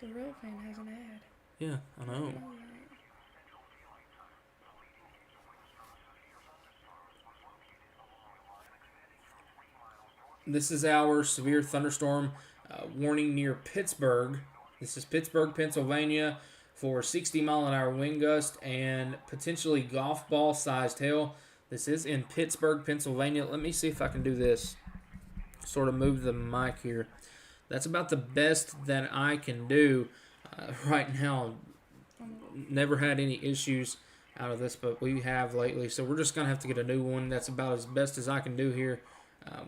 The real thing has an ad. Yeah, I know. I know that. This is our severe thunderstorm warning near Pittsburgh. This is Pittsburgh, Pennsylvania for 60-mile-an-hour wind gust and potentially golf ball sized hail. This is in Pittsburgh, Pennsylvania. Let me see if I can do this. Sort of move the mic here. That's about the best that I can do right now. Never had any issues out of this, but we have lately. So we're just going to have to get a new one. That's about as best as I can do here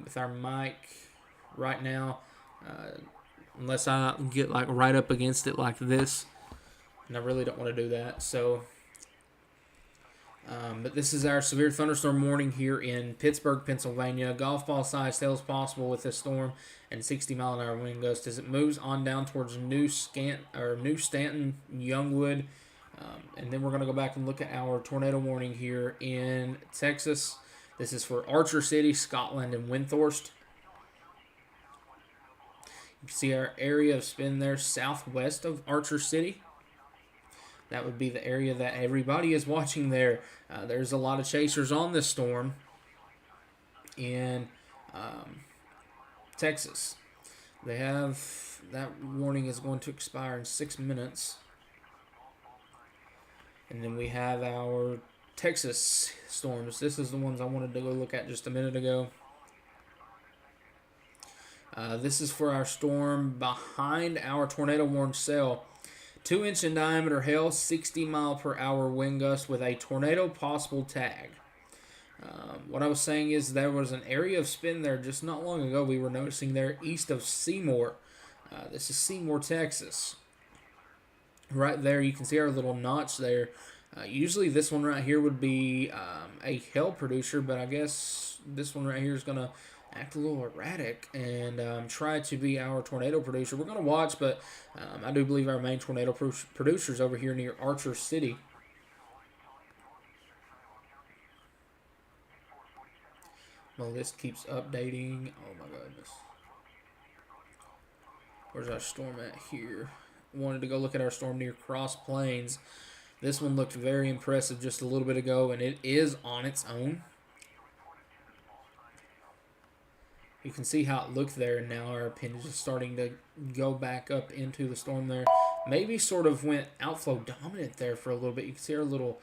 with our mic right now. Unless I get like right up against it like this. And I really don't want to do that. So, but this is our severe thunderstorm warning here in Pittsburgh, Pennsylvania. Golf ball sized hail is possible with this storm and 60-mile-an-hour wind gust as it moves on down towards New Stanton, Youngwood. And then we're going to go back and look at our tornado warning here in Texas. This is for Archer City, Scotland, and Windthorst. You can see our area of spin there southwest of Archer City. That would be the area that everybody is watching there. There's a lot of chasers on this storm in Texas. They have, that warning is going to expire in 6 minutes. And then we have our Texas storms. This is the ones I wanted to go look at just a minute ago. This is for our storm behind our tornado warning cell. 2-inch in diameter hail, 60-mile-per-hour wind gust with a tornado possible tag. What I was saying is there was an area of spin there just not long ago we were noticing there east of Seymour. This is Seymour, Texas. Right there, you can see our little notch there. Usually this one right here would be a hail producer, but I guess this one right here is going to act a little erratic and try to be our tornado producer. We're going to watch, but I do believe our main tornado producer is over here near Archer City. Well, this keeps updating. Oh my goodness. Where's our storm at here? Wanted to go look at our storm near Cross Plains. This one looked very impressive just a little bit ago, and it is on its own. You can see how it looked there, and now our pin is just starting to go back up into the storm there. maybe sort of went outflow dominant there for a little bit. You can see our little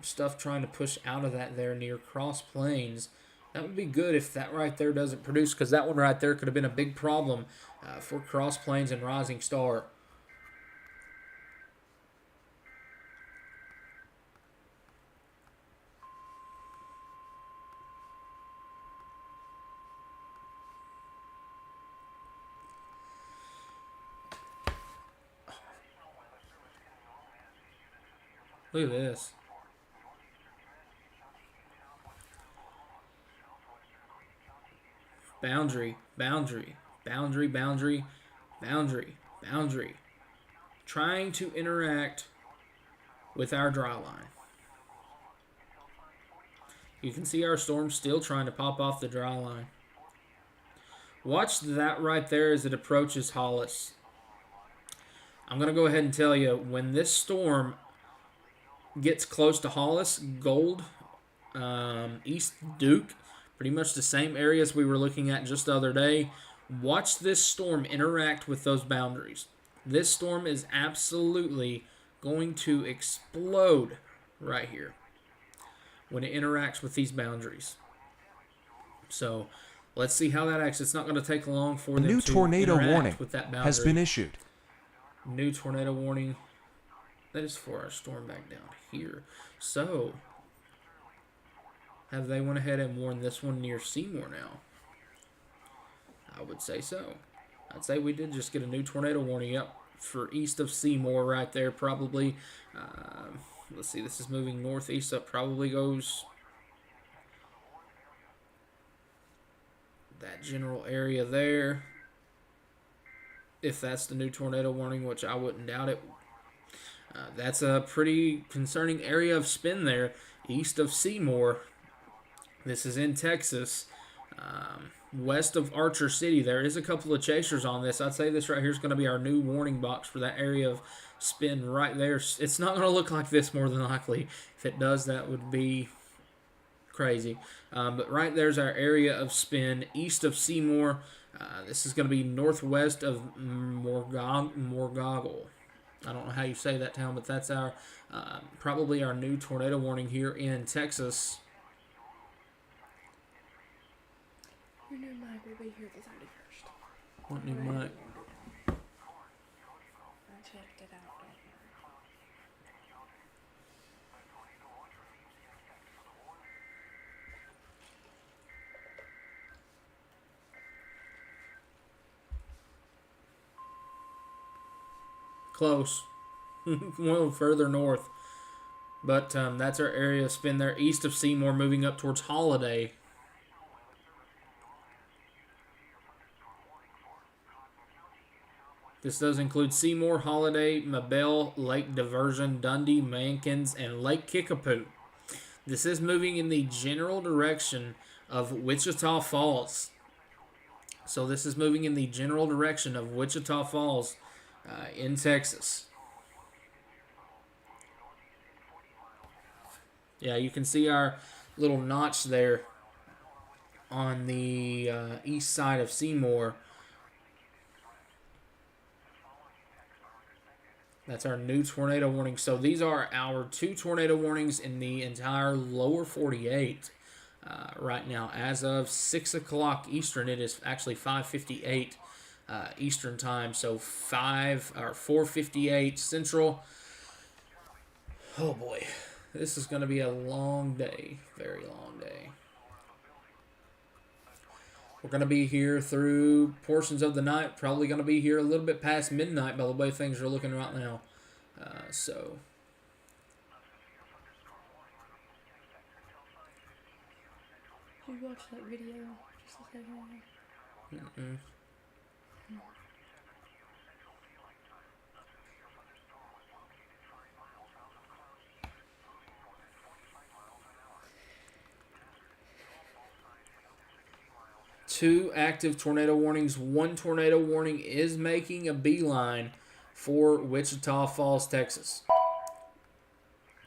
stuff trying to push out of that there near Cross Plains. That would be good if that right there doesn't produce, because that one right there could have been a big problem for Cross Plains and Rising Star. Look at this. Boundary, boundary, boundary, boundary, boundary, boundary. Trying to interact with our dry line. You can see our storm still trying to pop off the dry line. Watch that right there as it approaches Hollis. I'm going to go ahead and tell you, when this storm gets close to Hollis, Gold, East Duke, pretty much the same areas we were looking at just the other day, watch this storm interact with those boundaries. This storm is absolutely going to explode right here when it interacts with these boundaries. So let's see how that acts. It's not going to take long for them New to tornado interact warning with that boundary. has been issued. New tornado warning. That is for our storm back down here. So, have they went ahead and warned this one near Seymour now? I would say so. I'd say we did just get a new tornado warning up for east of Seymour right there, probably. Let's see, this is moving northeast, so it probably goes that general area there. If that's the new tornado warning, which I wouldn't doubt it. That's a pretty concerning area of spin there, east of Seymour. This is in Texas, west of Archer City. There is a couple of chasers on this. I'd say this right here is going to be our new warning box for that area of spin right there. It's not going to look like this more than likely. If it does, that would be crazy. But right there's our area of spin east of Seymour. This is going to be northwest of Morgoggle. I don't know how you say that town, but that's our probably our new tornado warning here in Texas. Your new mic will be here the 31st. What new mic? I checked it out. Don't worry. Close. A little further north. But that's our area of spin there, east of Seymour, moving up towards Holiday. This does include Seymour, Holiday, Mabel, Lake Diversion, Dundee, Mankins, and Lake Kickapoo. This is moving in the general direction of Wichita Falls. So this is moving in the general direction of Wichita Falls in Texas. Yeah, you can see our little notch there on the east side of Seymour. That's our new tornado warning. So these are our 2 tornado warnings in the entire lower 48 right now. As of 6 o'clock Eastern, it is actually 5:58 Eastern time. So 4:58 Central. Oh boy, this is going to be a long day, very long day. We're going to be here through portions of the night. Probably going to be here a little bit past midnight by the way things are looking right now. So, Did you watch that video just a second ago? mm-mm. Two active tornado warnings. One tornado warning is making a beeline for Wichita Falls, Texas.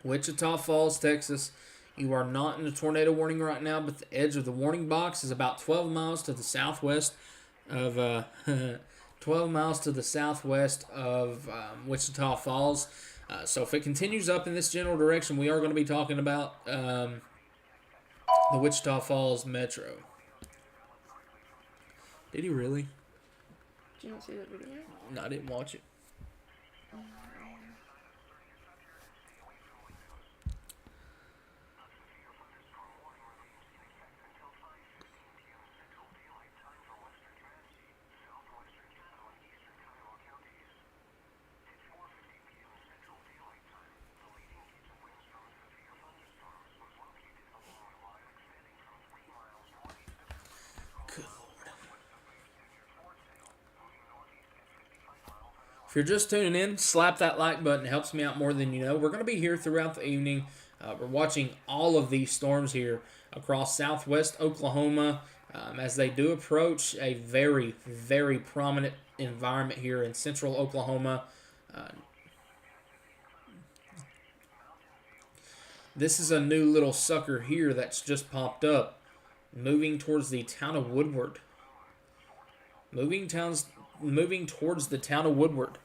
Wichita Falls, Texas. You are not in a tornado warning right now, but the edge of the warning box is about 12 miles to the southwest of 12 miles to the southwest of Wichita Falls. So if it continues up in this general direction, we are going to be talking about the Wichita Falls Metro. Did he really? Did you not see that video? No, I didn't watch it. If you're just tuning in, slap that like button. It helps me out more than you know. We're going to be here throughout the evening. We're watching all of these storms here across southwest Oklahoma as they do approach a very, very prominent environment here in central Oklahoma. This is a new little sucker here that's just popped up, moving towards the town of Woodward. Moving towards the town of Woodward.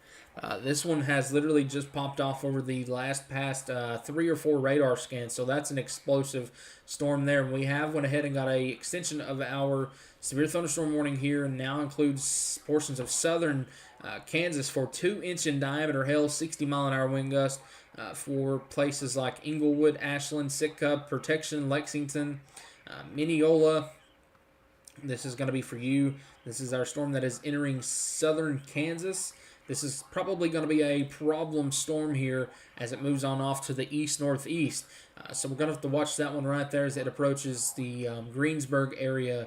This one has literally just popped off over the past 3 or 4 radar scans, so that's an explosive storm there. And we have went ahead and got a extension of our severe thunderstorm warning here, and now includes portions of southern Kansas for 2-inch in diameter hail, 60-mile-an-hour wind gust for places like Inglewood, Ashland, Sitka, Protection, Lexington, Mineola. This is going to be for you. This is our storm that is entering southern Kansas. This is probably going to be a problem storm here as it moves on off to the east-northeast. So we're going to have to watch that one right there as it approaches the Greensburg area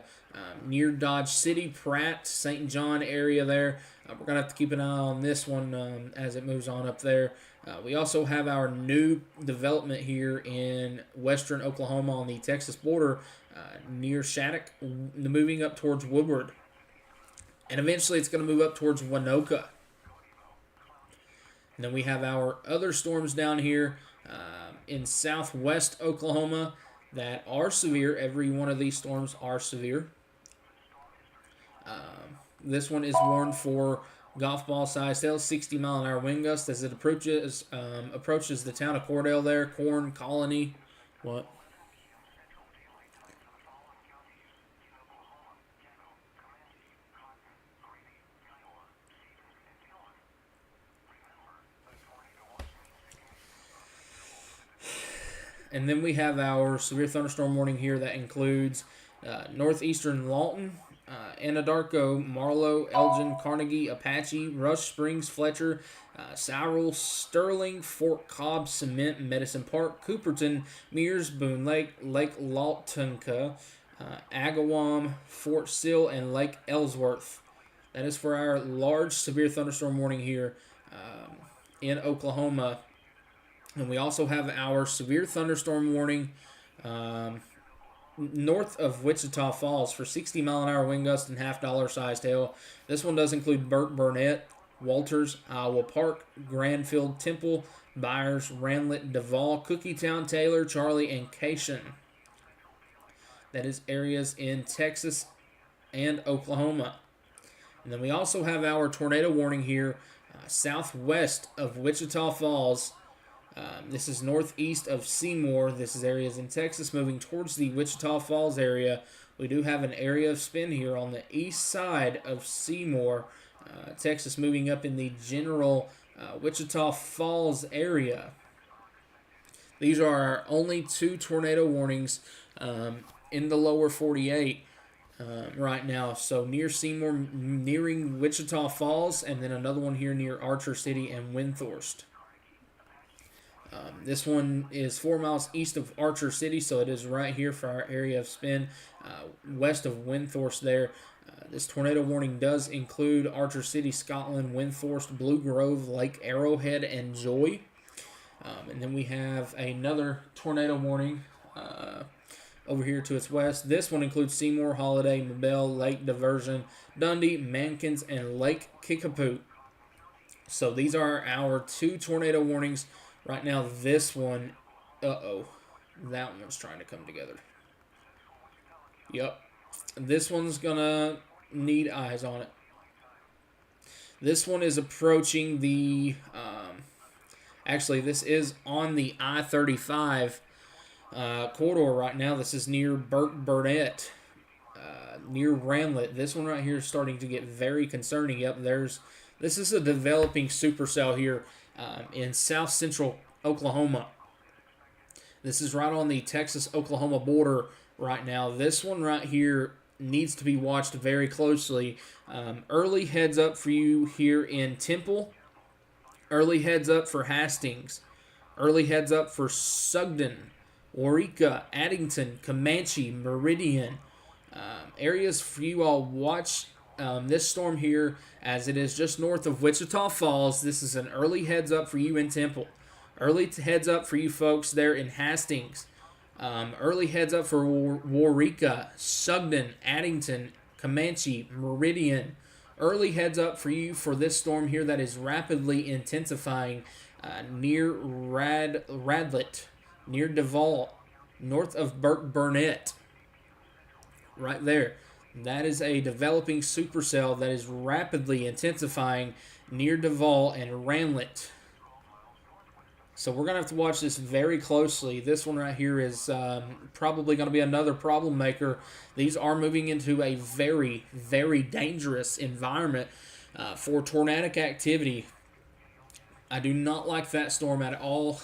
near Dodge City, Pratt, St. John area there. We're going to have to keep an eye on this one as it moves on up there. We also have our new development here in western Oklahoma on the Texas border near Shattuck, moving up towards Woodward. And eventually it's going to move up towards Winoka. And then we have our other storms down here in southwest Oklahoma that are severe. Every one of these storms are severe. This one is warned for golf ball size hail, 60-mile-an-hour wind gust as it approaches the town of Cordell there, Corn Colony. What? And then we have our severe thunderstorm warning here that includes northeastern Lawton, Anadarko, Marlow, Elgin, Carnegie, Apache, Rush Springs, Fletcher, Cyril, Sterling, Fort Cobb, Cement, Medicine Park, Cooperton, Mears, Boone Lake, Lake Lawtonka, Agawam, Fort Sill, and Lake Ellsworth. That is for our large severe thunderstorm warning here in Oklahoma. And we also have our severe thunderstorm warning north of Wichita Falls for 60-mile-an-hour wind gust and half-dollar sized hail. This one does include Burnett, Walters, Iowa Park, Granfield, Temple, Byers, Ranlet, Duvall, Cookietown, Taylor, Charlie, and Cation. That is areas in Texas and Oklahoma. And then we also have our tornado warning here southwest of Wichita Falls. This is northeast of Seymour. This is areas in Texas moving towards the Wichita Falls area. We do have an area of spin here on the east side of Seymour, Texas, moving up in the general Wichita Falls area. These are our only 2 tornado warnings in the lower 48 right now. So near Seymour, nearing Wichita Falls, and then another one here near Archer City and Windthorst. This one is 4 miles east of Archer City, so it is right here for our area of spin, west of Windthorst there. This tornado warning does include Archer City, Scotland, Windthorst, Blue Grove, Lake Arrowhead, and Joy. And then we have another tornado warning over here to its west. This one includes Seymour, Holiday, Mabel, Lake Diversion, Dundee, Mankins, and Lake Kickapoo. So these are our 2 tornado warnings. Right now, this one, that one's trying to come together. Yep. This one's going to need eyes on it. This one is approaching the, actually this is on the I-35 corridor right now. This is near Burnett, near Ramlet. This one right here is starting to get very concerning. Yep, this is a developing supercell here in south central Oklahoma. This is right on the Texas-Oklahoma border right now. This one right here needs to be watched very closely. Early heads up for you here in Temple. Early heads up for Hastings. Early heads up for Sugden, Waurika, Addington, Comanche, Meridian. Areas for you all. Watch this storm here as it is just north of Wichita Falls. This is an early heads up for you in Temple. Early heads up for you folks there in Hastings. Early heads up for Waurika, Sugden, Addington, Comanche, Meridian. Early heads up for you for this storm here that is rapidly intensifying near Radlett, near Duval, north of Burnett. Right there. That is a developing supercell that is rapidly intensifying near Duval and Ramlet. So we're going to have to watch this very closely. This one right here is probably going to be another problem maker. These are moving into a very, very dangerous environment for tornadic activity. I do not like that storm at all.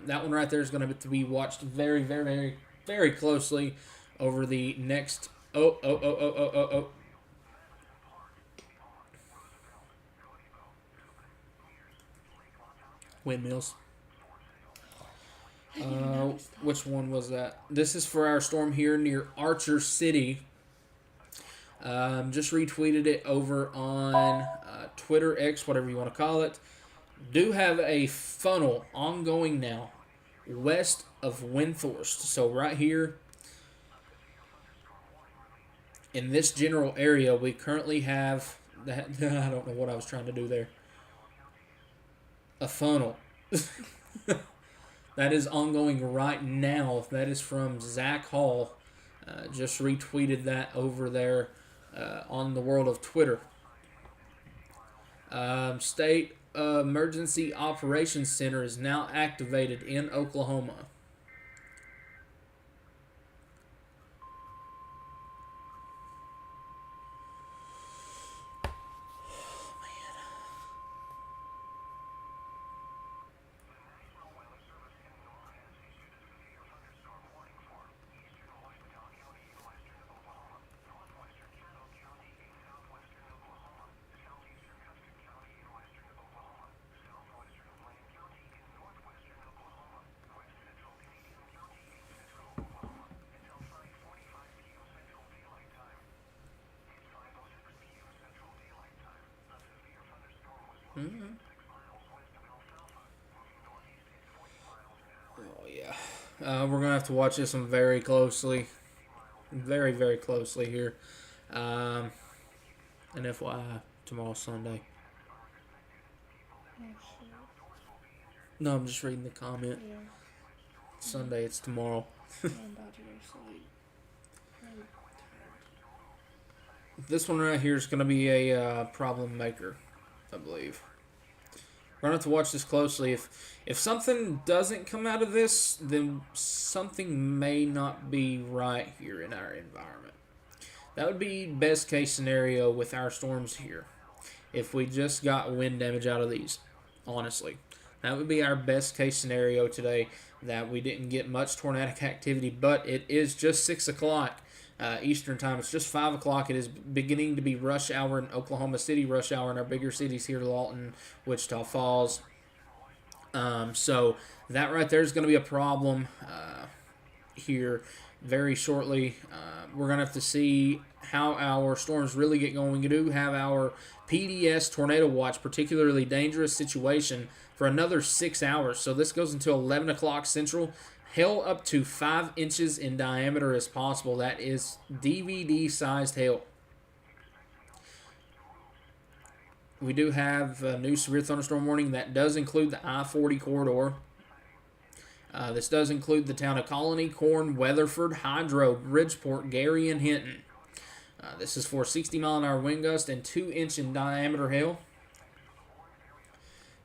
That one right there is going to have to be watched very, very, very, very closely over the next... Oh. Windmills. Which one was that? This is for our storm here near Archer City. Just retweeted it over on Twitter, X, whatever you want to call it. Do have a funnel ongoing now west of Windthorst. So right here in this general area, we currently have that. I don't know what I was trying to do there. A funnel. That is ongoing right now. That is from Zach Hall. Just retweeted that over there on the world of Twitter. State Emergency Operations Center is now activated in Oklahoma. Oh, yeah. We're going to have to watch this one very closely. Very, very closely here. And FYI, tomorrow's Sunday. Oh, shit. No, I'm just reading the comment. Yeah. Sunday, it's tomorrow. I'm about to go to sleep. I'm tired. This one right here is going to be a problem maker, I believe. We're going to have to watch this closely. If something doesn't come out of this, then something may not be right here in our environment. That would be best case scenario with our storms here. If we just got wind damage out of these, honestly. That would be our best case scenario today, that we didn't get much tornadic activity, but it is just 6 o'clock Eastern time. It's just 5 o'clock. It is beginning to be rush hour in Oklahoma City, rush hour in our bigger cities here, Lawton, Wichita Falls. So that right there is going to be a problem here very shortly. We're going to have to see how our storms really get going. We do have our PDS Tornado Watch, particularly dangerous situation, for another 6 hours. So this goes until 11 o'clock Central. Hail up to 5 inches in diameter as possible. That is DVD-sized hail. We do have a new severe thunderstorm warning. That does include the I-40 corridor. This does include the town of Colony, Corn, Weatherford, Hydro, Bridgeport, Gary, and Hinton. This is for 60-mile-an-hour wind gust and 2-inch in diameter hail.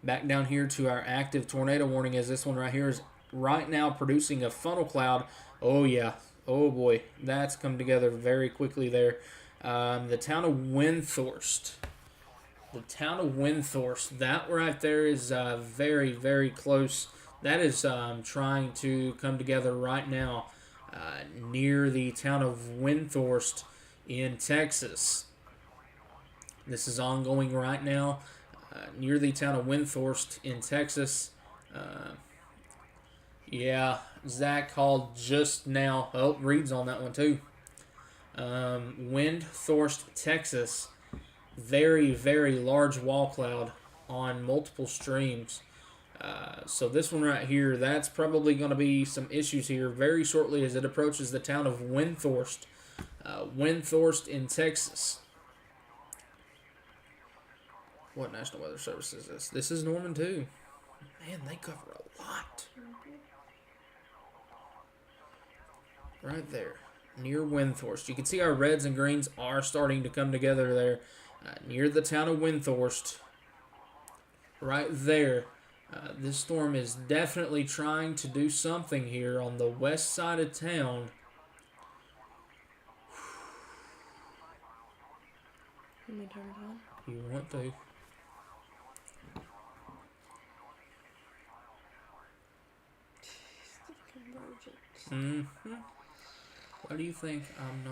Back down here to our active tornado warning, as this one right here is right now producing a funnel cloud. Oh yeah, oh boy, that's come together very quickly there. The town of Windthorst. The town of Windthorst. That right there is very, very close. That is trying to come together right now near the town of Windthorst in Texas. This is ongoing right now near the town of Windthorst in Texas. Yeah, Zach called just now. Oh, Reed's on that one too. Windthorst, Texas. Very, very large wall cloud on multiple streams. So this one right here, that's probably going to be some issues here very shortly as it approaches the town of Windthorst. Windthorst in Texas. What National Weather Service is this? This is Norman too. Man, they cover a lot. Right there, near Windthorst. You can see our reds and greens are starting to come together there. Near the town of Windthorst. Right there. This storm is definitely trying to do something here on the west side of town. Let me turn it on. You want to. Convergence. Why do you think I'm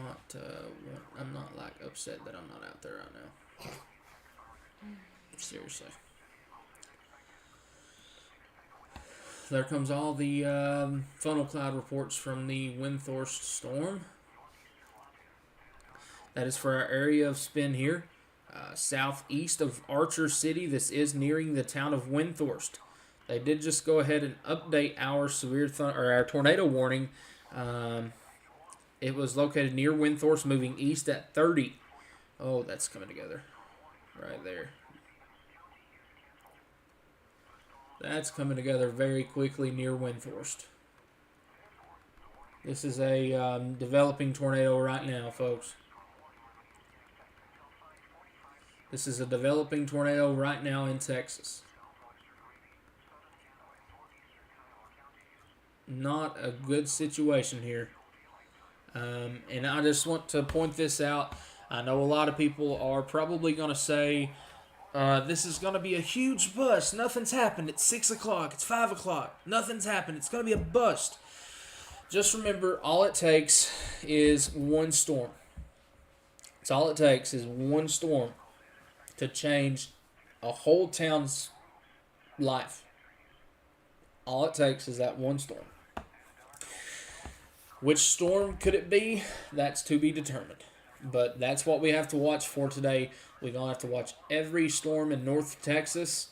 not like upset that I'm not out there right now? Seriously. There comes all the funnel cloud reports from the Windthorst storm. That is for our area of spin here. Southeast of Archer City. This is nearing the town of Windthorst. They did just go ahead and update our our tornado warning. It was located near Windthorst, moving east at 30. Oh, that's coming together. Right there. That's coming together very quickly near Windthorst. This is a developing tornado right now, folks. This is a developing tornado right now in Texas. Not a good situation here. And I just want to point this out. I know a lot of people are probably going to say, this is going to be a huge bust. Nothing's happened. It's 6 o'clock. It's 5 o'clock. Nothing's happened. It's going to be a bust. Just remember, all it takes is one storm. It's all it takes is one storm to change a whole town's life. All it takes is that one storm. Which storm could it be? That's to be determined. But that's what we have to watch for today. We're going to have to watch every storm in North Texas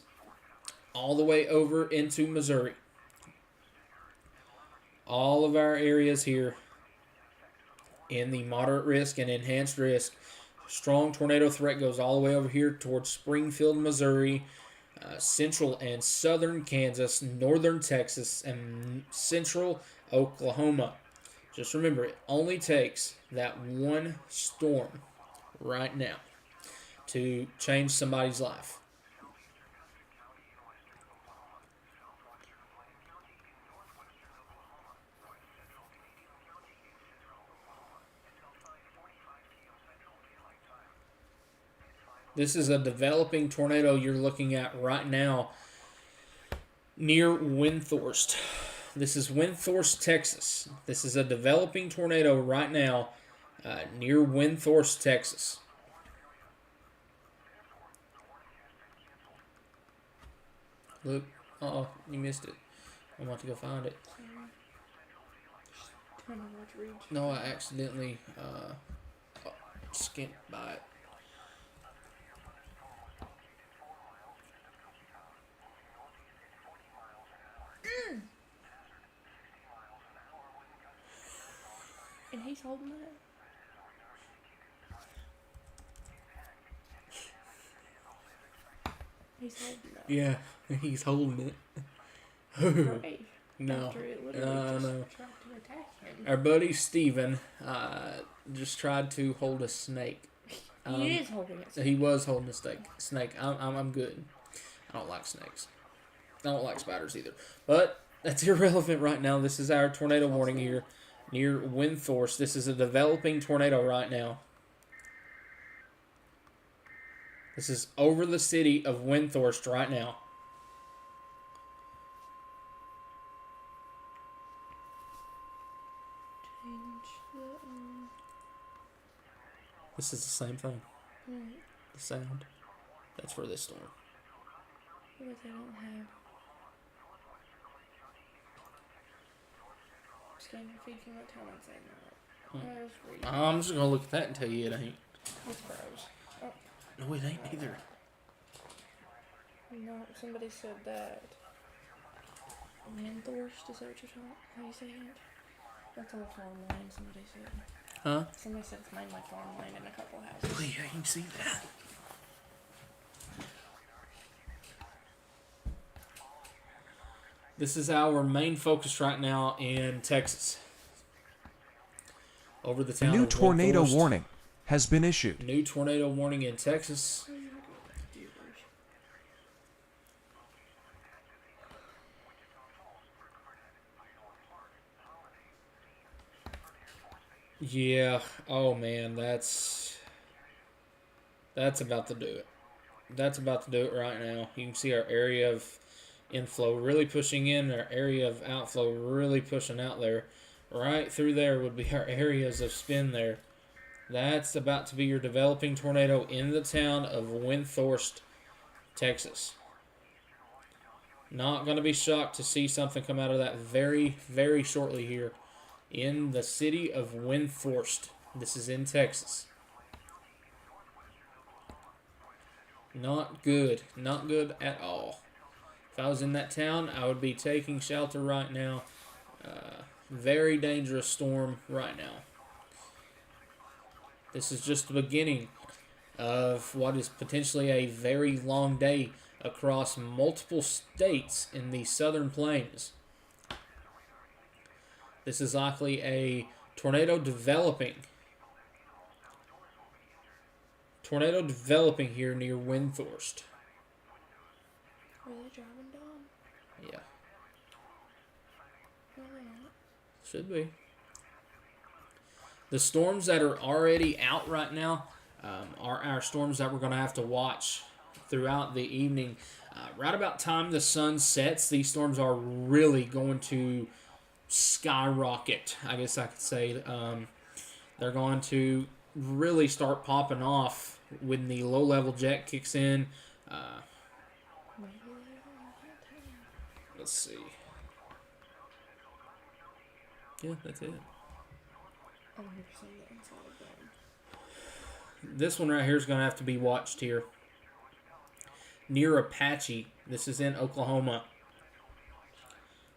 all the way over into Missouri. All of our areas here in the moderate risk and enhanced risk. Strong tornado threat goes all the way over here towards Springfield, Missouri, central and southern Kansas, northern Texas, and central Oklahoma. Just remember, it only takes that one storm right now to change somebody's life. This is a developing tornado you're looking at right now near Windthorst. This is Windthorst, Texas. This is a developing tornado right now near Windthorst, Texas. Look, uh-oh, you missed it. I'm about to go find it. Trying to watch Reed. No, I accidentally skipped by it. And he's holding that. He's holding that. Yeah, he's holding it. Right. No, After it literally just no. tried to attack him. Our buddy Steven just tried to hold a snake. He is holding it. He was holding a snake. I'm good. I don't like snakes. I don't like spiders either. But that's irrelevant right now. This is our tornado warning here near Windthorst. This is a developing tornado right now. This is over the city of Windthorst right now. Change the This is the same thing. right. The sound. That's for this storm. But they don't have. Scan your feed from what town I'm saying that. I was reading. I'm just going to look at that and tell you it ain't. It's froze. Oh, No, it ain't either. no, somebody said that. Windthorst, is that what you're talking? How you saying it? That's all farm land, somebody said. Huh? Somebody said it's mainly farmland in a couple houses. Well, yeah, you can see that. This is our main focus right now in Texas. Over the A town new of tornado Windthorst. warning has been issued. New tornado warning in Texas. Yeah. Oh man, that's about to do it. That's about to do it right now. You can see our area of inflow really pushing in, our area of outflow really pushing out there. Right through there would be our areas of spin there. That's about to be your developing tornado in the town of Windthorst, Texas. Not going to be shocked to see something come out of that very, very shortly here in the city of Windthorst. This is in Texas. Not good. Not good at all. If I was in that town, I would be taking shelter right now. Very dangerous storm right now. This is just the beginning of what is potentially a very long day across multiple states in the southern plains. This is likely a tornado developing. Tornado developing here near Windthorst. Were they driving down? Yeah, No, they're not. should be. The storms that are already out right now are our storms that we're going to have to watch throughout the evening. Right about time the sun sets, these storms are really going to skyrocket, I guess I could say. They're going to really start popping off when the low-level jet kicks in. Maybe they are that town. Let's see. Yeah, that's it. I don't understand the inside of them. This one right here is going to have to be watched here. Near Apache. This is in Oklahoma.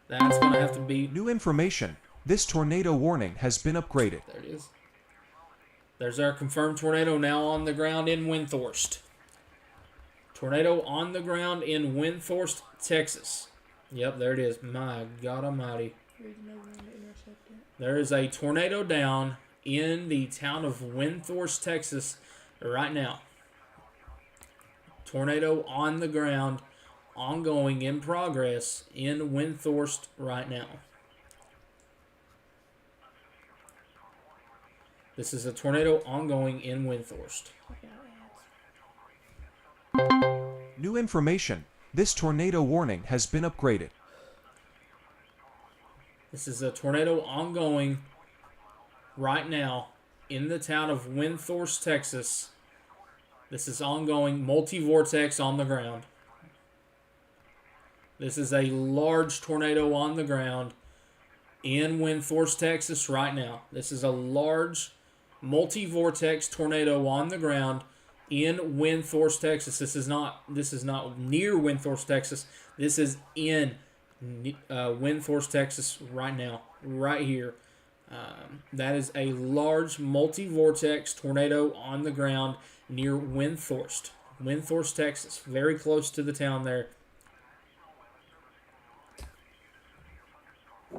That's going to have to be... New information. This tornado warning has been upgraded. There it is. There's our confirmed tornado now on the ground in Windthorst. Tornado on the ground in Windthorst, Texas. Yep, there it is. My God almighty. Reading over on the intercept it. There is a tornado down in the town of Windthorst, Texas right now. Tornado on the ground, ongoing, in progress in Windthorst right now. This is a tornado ongoing in Windthorst. Look at ads. New information. This tornado warning has been upgraded. This is a tornado ongoing right now in the town of Windthorst, Texas. This is ongoing, multi-vortex on the ground. This is a large tornado on the ground in Windthorst, Texas right now. This is a large multi-vortex tornado on the ground in Windthorst, Texas. This is not near Windthorst, Texas. This is in Windthorst, Texas right now, right here. That is a large multi-vortex tornado on the ground near Windthorst, Texas, very close to the town there.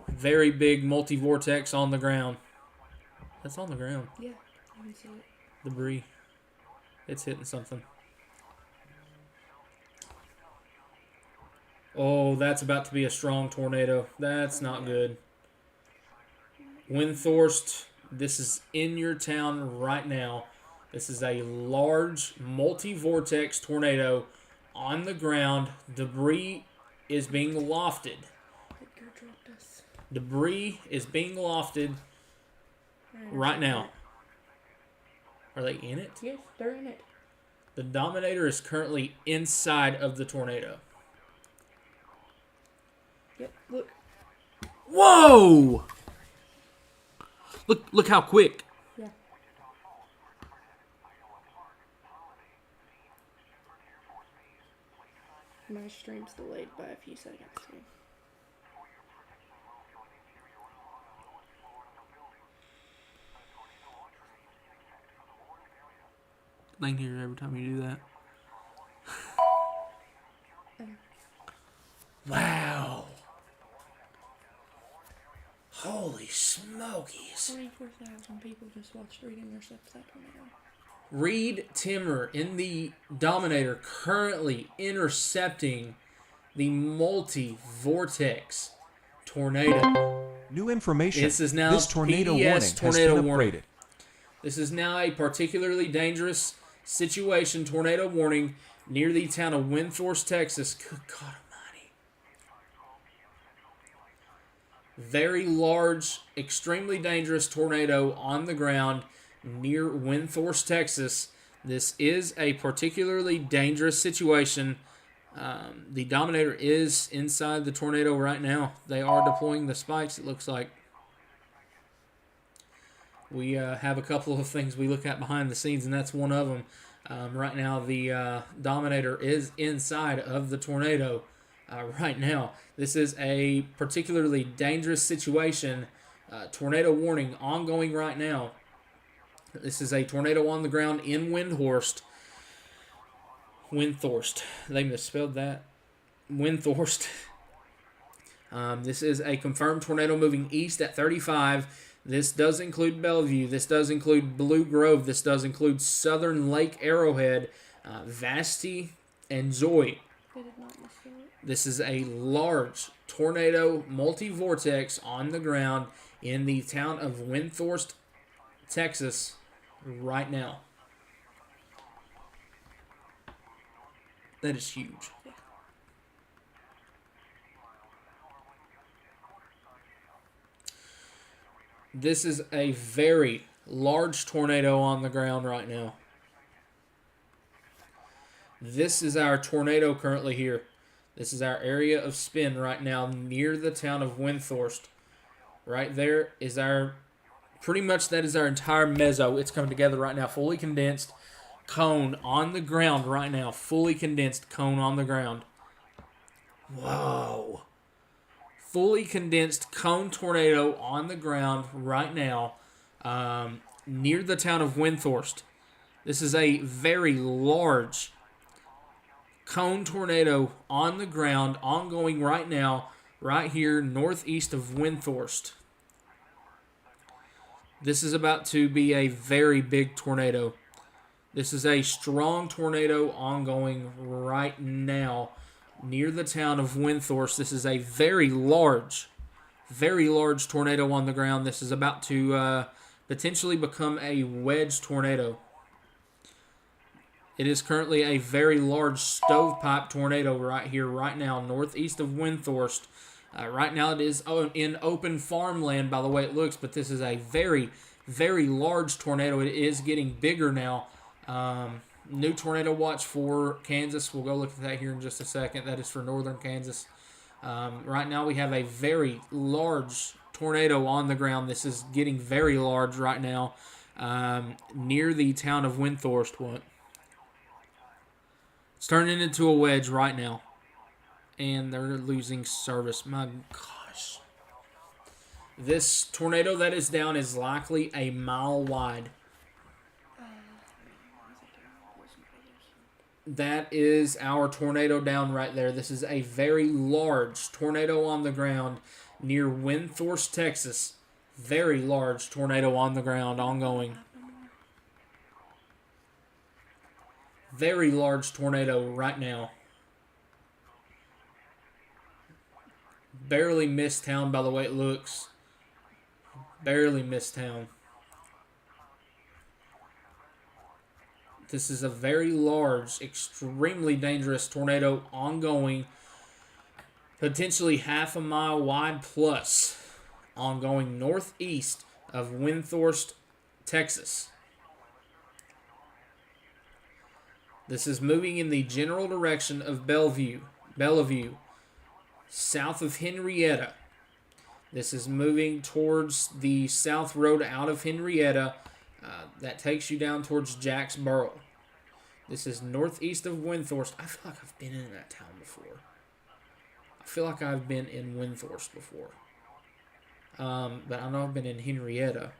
Very big multi-vortex on the ground. That's on the ground. Yeah, you can see it. Debris. It's hitting something. Oh, that's about to be a strong tornado. That's not good. Windthorst, this is in your town right now. This is a large multi-vortex tornado on the ground. Debris is being lofted. Edgar dropped us. Debris is being lofted right now. Are they in it? Yes, they're in it. The Dominator is currently inside of the tornado. Yep, look. Whoa! Look how quick. Yeah. My stream's delayed by a few seconds too. I can hear every time you do that. Wow. Holy smokies. 24,000 people just watched Reed intercept that tornado. Reed Timmer in the Dominator currently intercepting the multi-vortex tornado. New information. This is now this tornado PDS warning tornado has been warning. upgraded. This is now a particularly dangerous situation, tornado warning, near the town of Windthorst, Texas. Good God almighty. Very large, extremely dangerous tornado on the ground near Windthorst, Texas. This is a particularly dangerous situation. The Dominator is inside the tornado right now. They are deploying the spikes, it looks like. We have a couple of things we look at behind the scenes, and that's one of them. Right now, the Dominator is inside of the tornado right now. This is a particularly dangerous situation. Tornado warning ongoing right now. This is a tornado on the ground in Windthorst. They misspelled that. Windthorst. This is a confirmed tornado moving east at 35. This does include Bellevue. This does include Blue Grove. This does include Southern Lake Arrowhead, Vasti, and Joy. They did not misspell it. This is a large tornado multi-vortex on the ground in the town of Windthorst, Texas, right now. That is huge. This is a very large tornado on the ground right now. This is our tornado currently here. This is our area of spin right now near the town of Windthorst. Right there is our, pretty much that is our entire meso. It's coming together right now, fully condensed cone on the ground right now. Fully condensed cone on the ground. Whoa. Fully condensed cone tornado on the ground right now near the town of Windthorst. This is a very large cone tornado on the ground, ongoing right now, right here northeast of Windthorst. This is about to be a very big tornado. This is a strong tornado ongoing right now near the town of Windthorst. This is a very large tornado on the ground. This is about to potentially become a wedge tornado. It is currently a very large stovepipe tornado right here, right now, northeast of Windthorst. Right now it is in open farmland by the way it looks, but this is a very, very large tornado. It is getting bigger now. New tornado watch for Kansas. We'll go look at that here in just a second. That is for northern Kansas. Right now we have a very large tornado on the ground. This is getting very large right now near the town of Windthorst. It's turning into a wedge right now. And they're losing service. My gosh. This tornado that is down is likely a mile wide. That is our tornado down right there. This is a very large tornado on the ground near Windthorst, Texas. Very large tornado on the ground, ongoing. Very large tornado right now. Barely missed town by the way it looks. Barely missed town. This is a very large, extremely dangerous tornado ongoing, potentially half a mile wide plus, ongoing northeast of Windthorst, Texas. This is moving in the general direction of Bellevue, south of Henrietta. This is moving towards the south road out of Henrietta. That takes you down towards Jacksboro. This is northeast of Windthorst. I feel like I've been in that town before. I feel like I've been in Windthorst before. But I know I've been in Henrietta.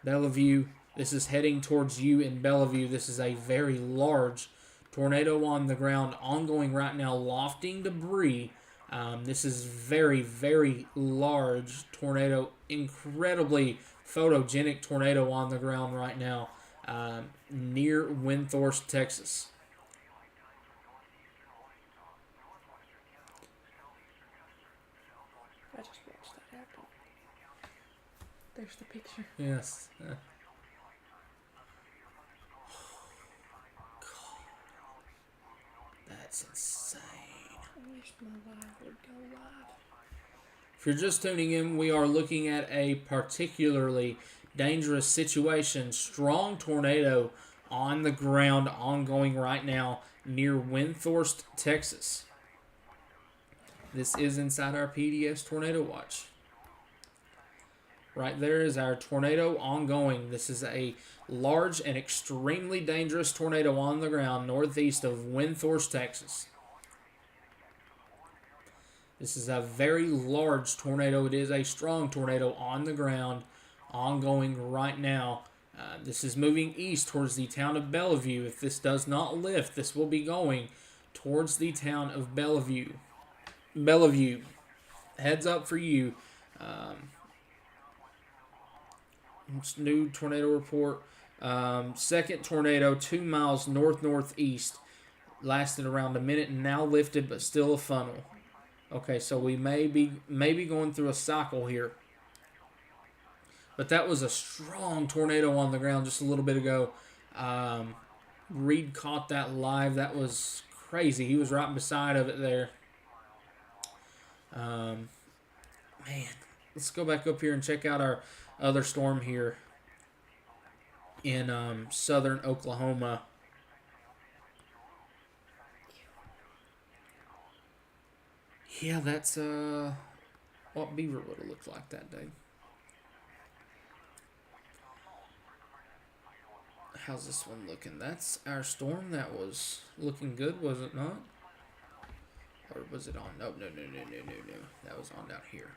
Bellevue. This is heading towards you in Bellevue. This is a very large tornado on the ground, ongoing right now, lofting debris. This is very, very large tornado, incredibly photogenic tornado on the ground right now, near Windthorst, Texas. I just watched that happen. There's the picture. Yes. That's insane. I wish my live would go live. If you're just tuning in, we are looking at a particularly dangerous situation. Strong tornado on the ground, ongoing right now near Windthorst, Texas. This is inside our PDS Tornado Watch. Right there is our tornado ongoing. This is a large and extremely dangerous tornado on the ground northeast of Windthorst, Texas. This is a very large tornado. It is a strong tornado on the ground, ongoing right now. This is moving east towards the town of Bellevue. If this does not lift, this will be going towards the town of Bellevue. Bellevue, heads up for you. New tornado report. Second tornado, 2 miles northeast, lasted around a minute and now lifted, but still a funnel. Okay, so we may be going through a cycle here. But that was a strong tornado on the ground just a little bit ago. Reed caught that live. That was crazy. He was right beside of it there. Man, let's go back up here and check out our other storm here in southern Oklahoma. Yeah, that's what Beaver would have looked like that day. How's this one looking? That's our storm that was looking good, was it not? Or was it on? No. That was on down here.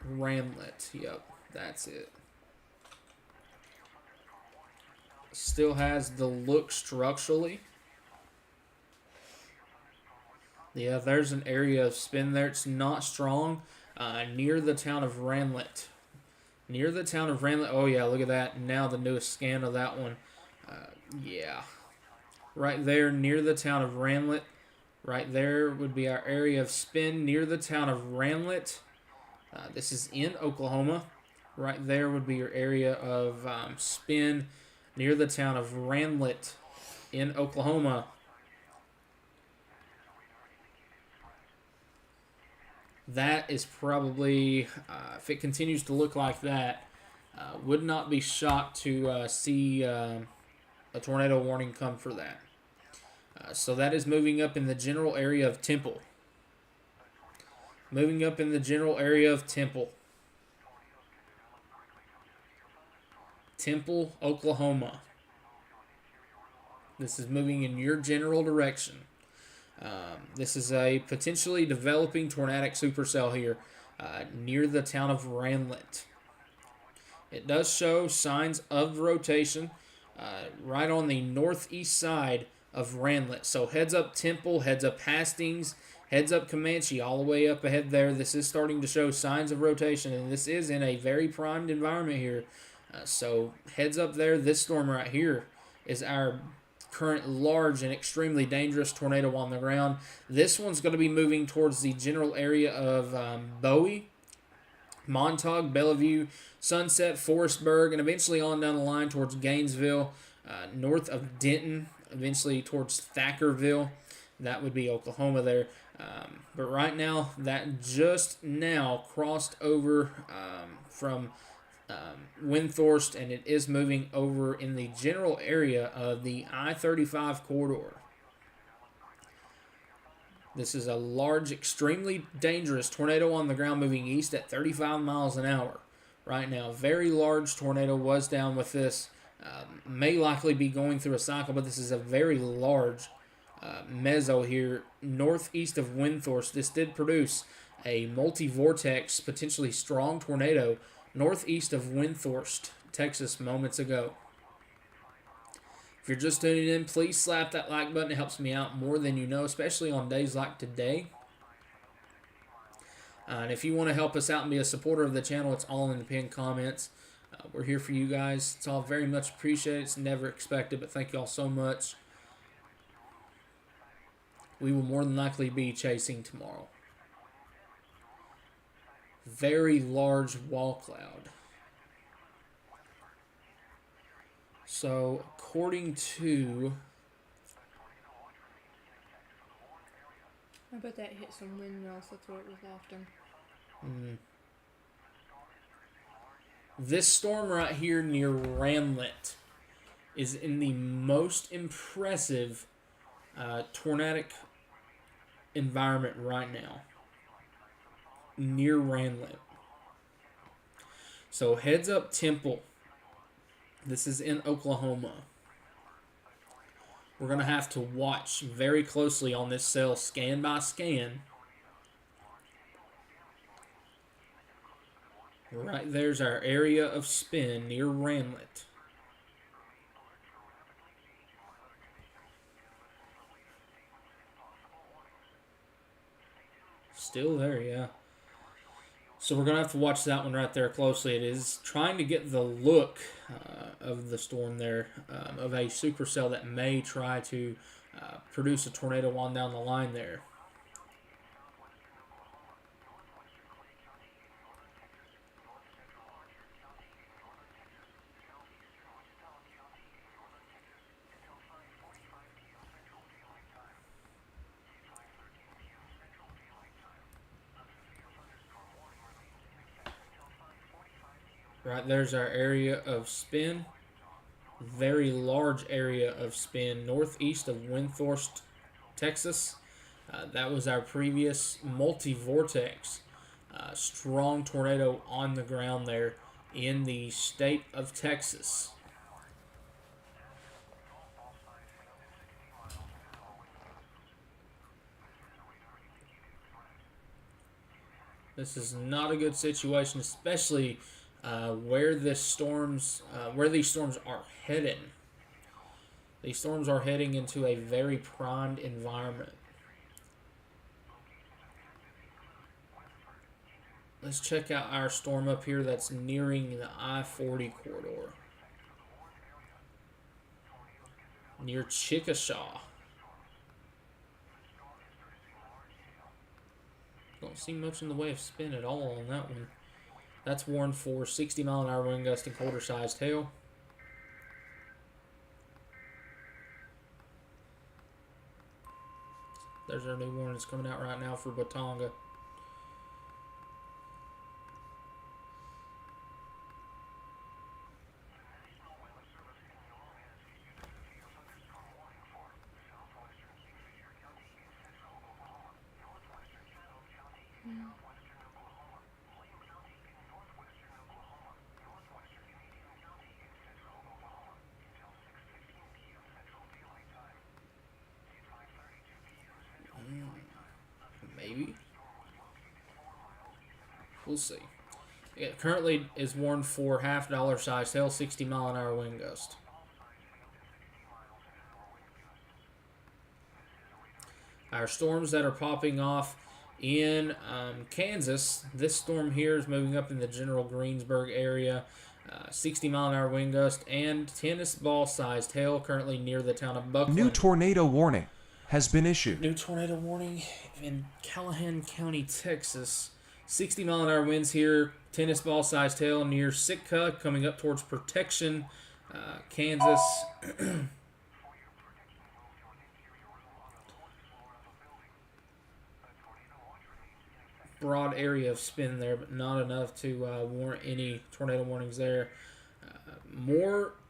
Ramlet. Yep, that's it. Still has the look structurally. Yeah, there's an area of spin there. It's not strong. Near the town of Ramlet. Near the town of Ramlet. Oh, yeah, look at that. Now the newest scan of that one. Yeah. Right there near the town of Ramlet. Right there would be our area of spin near the town of Ramlet. This is in Oklahoma. Right there would be your area of spin near the town of Ramlet in Oklahoma. That is probably, if it continues to look like that, would not be shocked to see a tornado warning come for that. So that is moving up in the general area of Temple. Moving up in the general area of Temple. Temple, Oklahoma. This is moving in your general direction. This is a potentially developing tornadic supercell here near the town of Ramlet. It does show signs of rotation right on the northeast side of Ramlet. So heads up Temple, heads up Hastings, heads up Comanche, all the way up ahead there. This is starting to show signs of rotation, and this is in a very primed environment here. So heads up there. This storm right here is our current large and extremely dangerous tornado on the ground. This one's going to be moving towards the general area of Bowie, Montauk, Bellevue, Sunset, Forestburg, and eventually on down the line towards Gainesville, north of Denton, eventually towards Thackerville. That would be Oklahoma there. But right now, that just now crossed over from Windthorst, and it is moving over in the general area of the I-35 corridor. This is a large, extremely dangerous tornado on the ground moving east at 35 miles an hour right now. Very large tornado was down with this. May likely be going through a cycle, but this is a very large mezzo here northeast of Windthorst. This did produce a multi-vortex, potentially strong tornado northeast of Windthorst, Texas, moments ago. If you're just tuning in, please slap that like button. It helps me out more than you know, especially on days like today. And if you want to help us out and be a supporter of the channel, it's all in the pinned comments. We're here for you guys. It's all very much appreciated. It's never expected, but thank you all so much. We will more than likely be chasing tomorrow. Very large wall cloud. So, according to... I bet that hit some windmills. That's what it was after. This storm right here near Ramlet is in the most impressive tornadic environment right now. Near Ramlet. So heads up Temple. This is in Oklahoma. We're going to have to watch very closely on this cell, scan by scan. Right there's our area of spin near Ramlet. Still there, yeah. So we're going to have to watch that one right there closely. It is trying to get the look of the storm there, of a supercell that may try to produce a tornado on down the line there. Right there's our area of spin. Very large area of spin northeast of Windthorst, Texas. That was our previous multi-vortex. Strong tornado on the ground there in the state of Texas. This is not a good situation, especially where these storms are heading. These storms are heading into a very primed environment. Let's check out our storm up here that's nearing the I-40 corridor. Near Chickasha. Don't see much in the way of spin at all on that one. That's warned for 60 mile an hour wind gust and quarter sized hail. There's our new warning that's coming out right now for Batonga. Maybe. We'll see. It currently is warned for half-dollar size hail, 60 mile an hour wind gust. Our storms that are popping off in Kansas. This storm here is moving up in the general Greensburg area. 60-mile-an-hour wind gust, and tennis ball-sized hail currently near the town of Buckland. New tornado warning has been issued. New tornado warning in Callahan County, Texas. 60-mile-an-hour winds here. Tennis ball-sized hail near Sitka, coming up towards Protection, Kansas. Broad area of spin there, but not enough to warrant any tornado warnings there.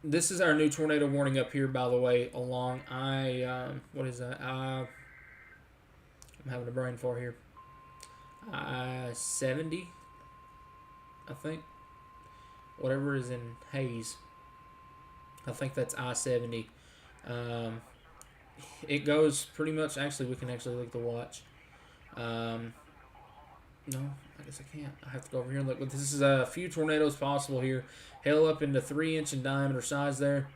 This is our new tornado warning up here, by the way, along what is that? I'm having a brain fart here. I-70, I think. Whatever is in Hayes. I think that's I-70. It goes pretty much, actually, we can actually look at the watch. No, I guess I can't. I have to go over here and look. But this is a few tornadoes possible here. Hail up into 3-inch in diameter size there.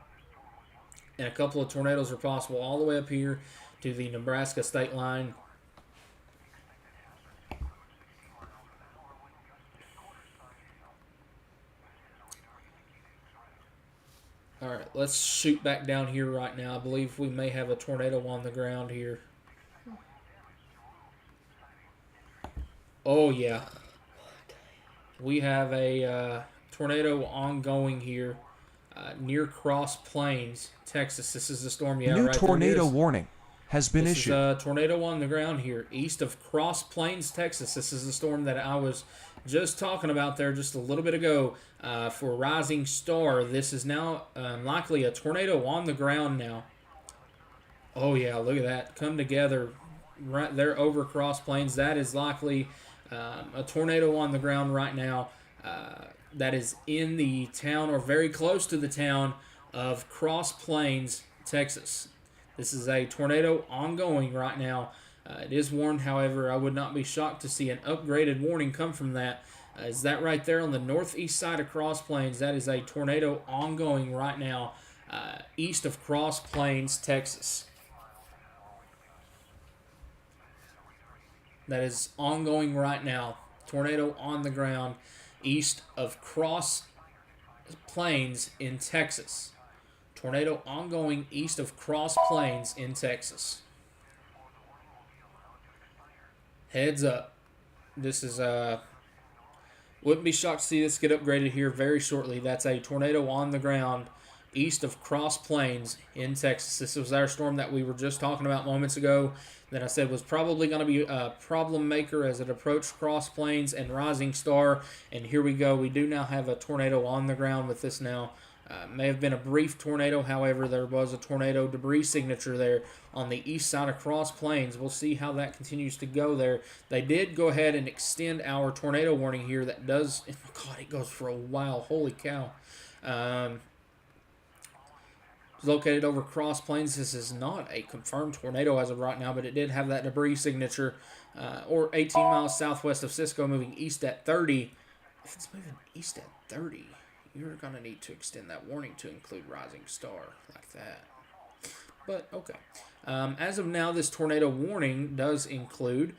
And a couple of tornadoes are possible all the way up here to the Nebraska state line. All right, let's shoot back down here right now. I believe we may have a tornado on the ground here. Oh, yeah. We have a tornado ongoing here near Cross Plains, Texas. This is the storm. Yeah, New right tornado there it is. warning has been This issued. is a tornado on the ground here east of Cross Plains, Texas. This is the storm that I was just talking about there just a little bit ago for Rising Star. This is now likely a tornado on the ground now. Oh, yeah, look at that. Come together right there over Cross Plains. That is likely a tornado on the ground right now that is in the town or very close to the town of Cross Plains, Texas. This is a tornado ongoing right now. It is warned, however, I would not be shocked to see an upgraded warning come from that. Is that right there on the northeast side of Cross Plains? That is a tornado ongoing right now east of Cross Plains, Texas. That is ongoing right now. Tornado on the ground east of Cross Plains in Texas. Tornado ongoing east of Cross Plains in Texas. Heads up. This is wouldn't be shocked to see this get upgraded here very shortly. That's a tornado on the ground east of Cross Plains in Texas. This was our storm that we were just talking about moments ago that I said was probably going to be a problem maker as it approached Cross Plains and Rising Star. And here we go. We do now have a tornado on the ground with this now. May have been a brief tornado, however, there was a tornado debris signature there on the east side of Cross Plains. We'll see how that continues to go there. They did go ahead and extend our tornado warning here. That does, God, it goes for a while. Holy cow. It's located over Cross Plains. This is not a confirmed tornado as of right now, but it did have that debris signature. Or 18 miles southwest of Cisco, moving east at 30. If it's moving east at 30... you're going to need to extend that warning to include Rising Star like that. But, okay. As of now, this tornado warning does include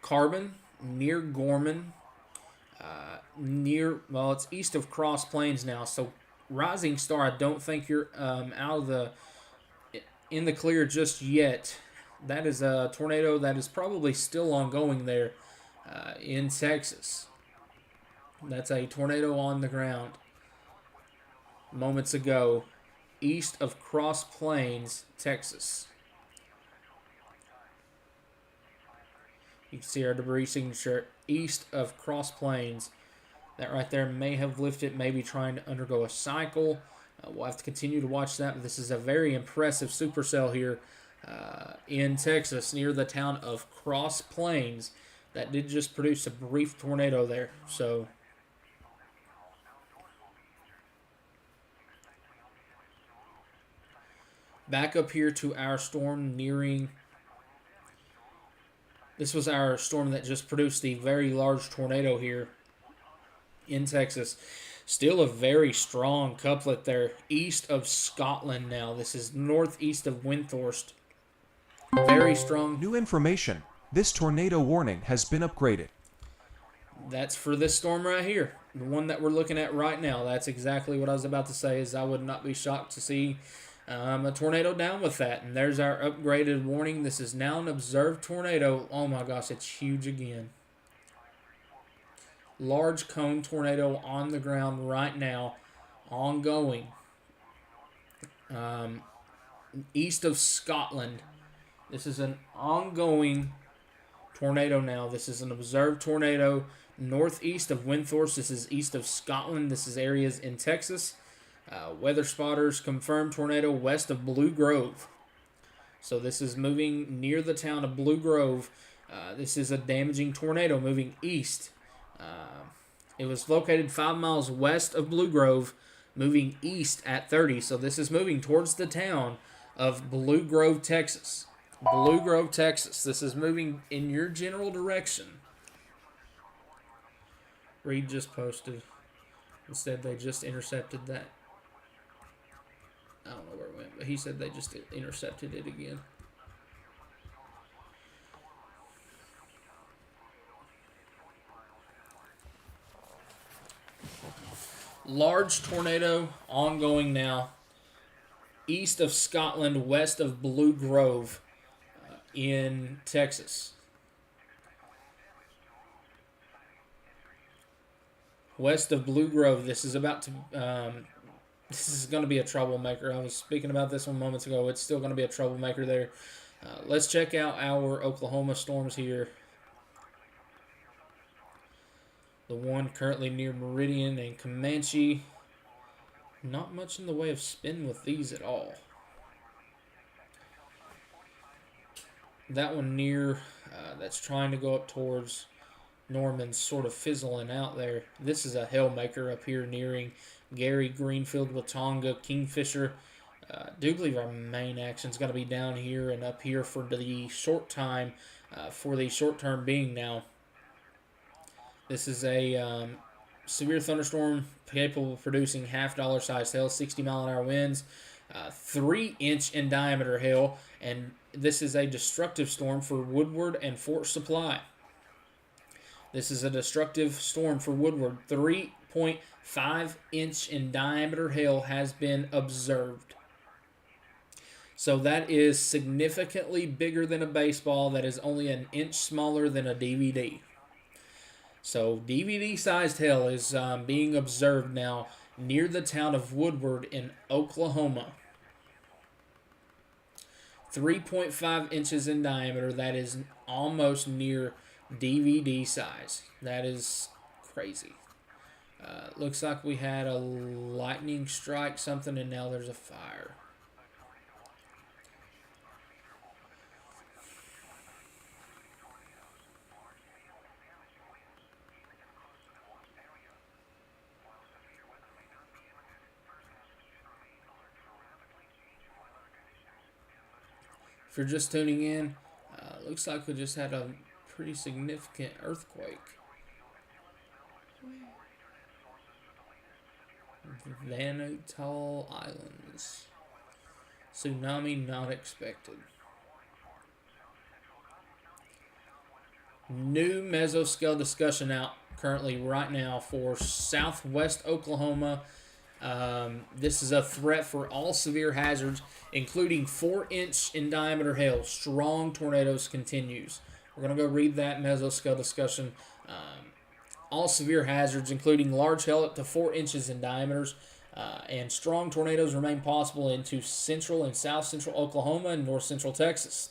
Carbon, near Gorman, it's east of Cross Plains now. So, Rising Star, I don't think you're in the clear just yet. That is a tornado that is probably still ongoing there. In Texas. That's a tornado on the ground. Moments ago, east of Cross Plains, Texas. You can see our debris signature east of Cross Plains. That right there may have lifted, maybe trying to undergo a cycle. We'll have to continue to watch that. But this is a very impressive supercell here in Texas near the town of Cross Plains. That did just produce a brief tornado there. So, back up here to our storm nearing. This was our storm that just produced the very large tornado here in Texas. Still a very strong couplet there east of Scotland now. This is northeast of Windthorst. Very strong. New information. This tornado warning has been upgraded. that's for this storm right here, the one that we're looking at right now. That's exactly what I was about to say. Is I would not be shocked to see a tornado down with that. And there's our upgraded warning. This is now an observed tornado. Oh my gosh, it's huge again. Large cone tornado on the ground right now, ongoing. East of Scotland. This is an ongoing tornado now. This is an observed tornado northeast of Windthorst. This is east of Scotland. This is areas in Texas. Weather spotters confirmed tornado west of Blue Grove. So this is moving near the town of Blue Grove. This is a damaging tornado moving east. It was located 5 miles west of Blue Grove, moving east at 30. So this is moving towards the town of Blue Grove, Texas. Blue Grove, Texas. This is moving in your general direction. Reed just posted. Instead, they just intercepted that. I don't know where it went, but he said they just intercepted it again. Large tornado ongoing now. East of Scotland, west of Blue Grove in Texas. West of Blue Grove. This is about to... this is going to be a troublemaker. I was speaking about this one moments ago. It's still going to be a troublemaker there. Let's check out our Oklahoma storms here. The one currently near Meridian and Comanche. Not much in the way of spin with these at all. That one near, that's trying to go up towards Norman's sort of fizzling out there. This is a hellmaker up here nearing Gary, Greenfield, Watauga, Kingfisher. Do believe our main action is going to be down here and up here for the short time, for the short term being now. This is a severe thunderstorm capable of producing half-dollar size hail, 60-mile-an-hour winds, 3-inch in diameter hail, and this is a destructive storm for Woodward and Fort Supply. This is a destructive storm for Woodward. 3.5-inch in diameter hail has been observed. So that is significantly bigger than a baseball. That is only an inch smaller than a DVD. So DVD-sized hail is being observed now near the town of Woodward in Oklahoma. 3.5 inches in diameter. That is almost near DVD size. That is crazy. Looks like we had a lightning strike something, and now there's a fire. If you're just tuning in, looks like we just had a pretty significant earthquake. Vanuatu Islands. Tsunami not expected. New mesoscale discussion out currently right now for southwest Oklahoma. This is a threat for all severe hazards, including 4-inch in diameter hail. Strong tornadoes continues. We're going to go read that mesoscale discussion. All severe hazards, including large hail up to 4 inches in diameters, and strong tornadoes remain possible into central and south central Oklahoma and north central Texas.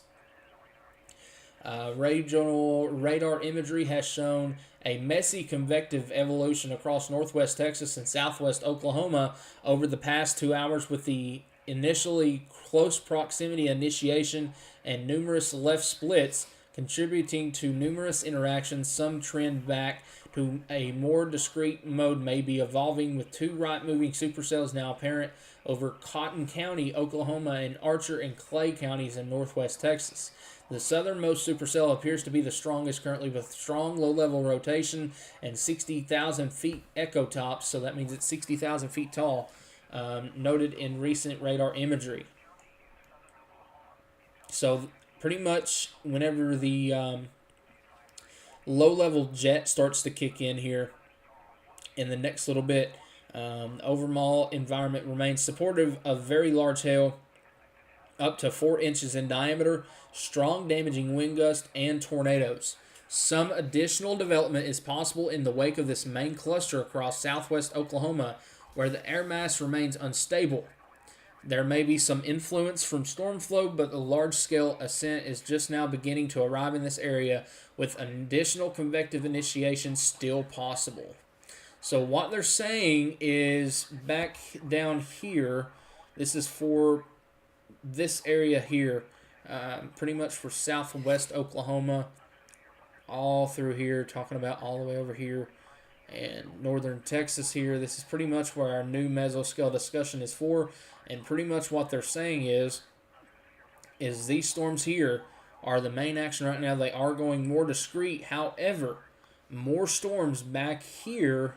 Regional radar imagery has shown a messy convective evolution across northwest Texas and southwest Oklahoma over the past 2 hours, with the initially close proximity initiation and numerous left splits contributing to numerous interactions. Some trend back to a more discrete mode may be evolving, with 2 right-moving supercells now apparent over Cotton County, Oklahoma, and Archer and Clay counties in northwest Texas. The southernmost supercell appears to be the strongest currently, with strong low-level rotation and 60,000 feet echotops, so that means it's 60,000 feet tall, noted in recent radar imagery. So pretty much whenever the low-level jet starts to kick in here in the next little bit. Overall environment remains supportive of very large hail up to 4 inches in diameter, strong damaging wind gusts, and tornadoes. Some additional development is possible in the wake of this main cluster across southwest Oklahoma, where the air mass remains unstable. There may be some influence from storm flow, but the large-scale ascent is just now beginning to arrive in this area, with additional convective initiation still possible. So what they're saying is back down here, this is for this area here, pretty much for southwest Oklahoma, all through here, talking about all the way over here, and northern Texas here. This is pretty much where our new mesoscale discussion is for, and pretty much what they're saying is these storms here are the main action right now. They are going more discrete. However, more storms back here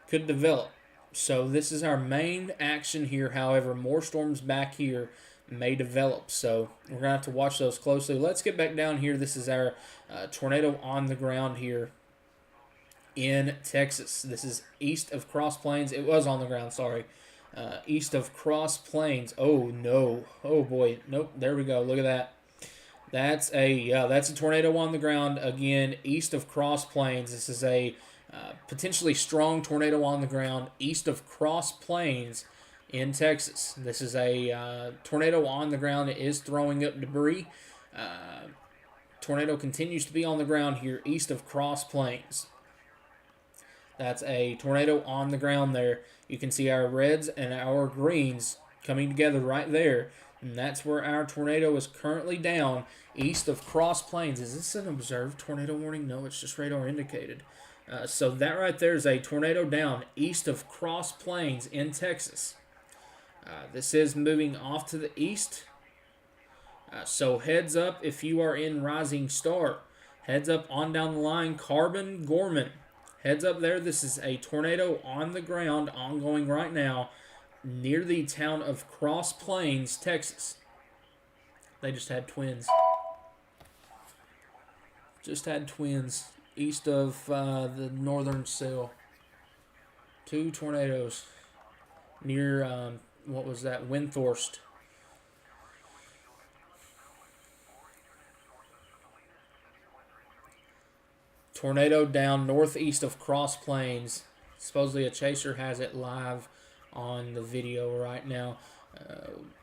could develop. So this is our main action here. However, more storms back here may develop. So we're going to have to watch those closely. Let's get back down here. This is our tornado on the ground here in Texas. This is east of Cross Plains. It was on the ground, sorry. East of Cross Plains. Oh, no. Oh, boy. Nope. There we go. Look at that. That's a tornado on the ground. Again, east of Cross Plains. This is a potentially strong tornado on the ground east of Cross Plains in Texas. This is a tornado on the ground. It is throwing up debris. Tornado continues to be on the ground here east of Cross Plains. That's a tornado on the ground there. You can see our reds and our greens coming together right there. And that's where our tornado is currently down east of Cross Plains. Is this an observed tornado warning? No, it's just radar indicated. So that right there is a tornado down east of Cross Plains in Texas. This is moving off to the east. So heads up if you are in Rising Star. Heads up on down the line, Carbon Gorman. Heads up there. This is a tornado on the ground ongoing right now near the town of Cross Plains, Texas. They just had twins. Just had twins east of the northern cell. 2 tornadoes near, what was that, Windthorst. Tornado down northeast of Cross Plains. Supposedly a chaser has it live on the video right now.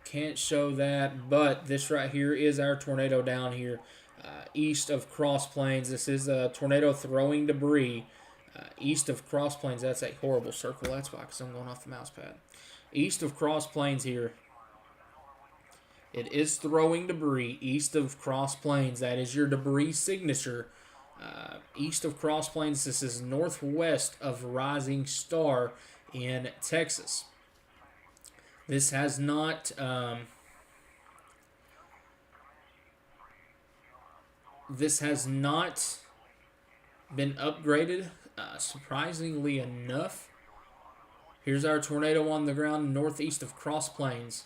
Can't show that, but this right here is our tornado down here east of Cross Plains. This is a tornado throwing debris east of Cross Plains. That's a horrible circle. That's why, because I'm going off the mouse pad. East of Cross Plains here. It is throwing debris east of Cross Plains. That is your debris signature. East of Cross Plains. This is northwest of Rising Star in Texas. This has not been upgraded, surprisingly enough. Here's our tornado on the ground northeast of Cross Plains.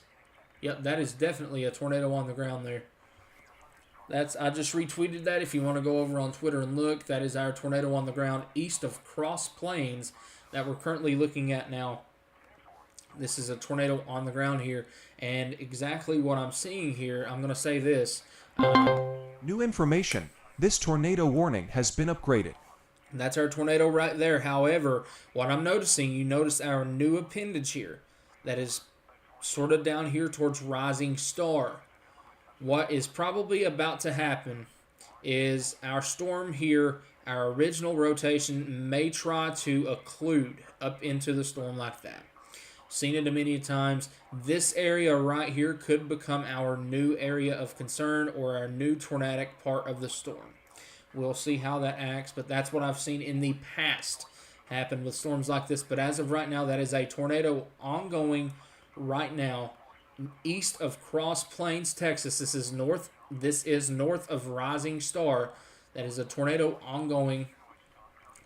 Yep, that is definitely a tornado on the ground there. I just retweeted that if you want to go over on Twitter and look. That is our tornado on the ground east of Cross Plains that we're currently looking at now. This is a tornado on the ground here. And exactly what I'm seeing here, I'm going to say this. New information. This tornado warning has been upgraded. That's our tornado right there. However, what I'm noticing, you notice our new appendage here. That is sort of down here towards Rising Star. What is probably about to happen is our storm here, our original rotation, may try to occlude up into the storm like that. Seen it many times. This area right here could become our new area of concern or our new tornadic part of the storm. We'll see how that acts, but that's what I've seen in the past happen with storms like this. But as of right now, that is a tornado ongoing right now east of Cross Plains, Texas. This is north of Rising Star. That is a tornado ongoing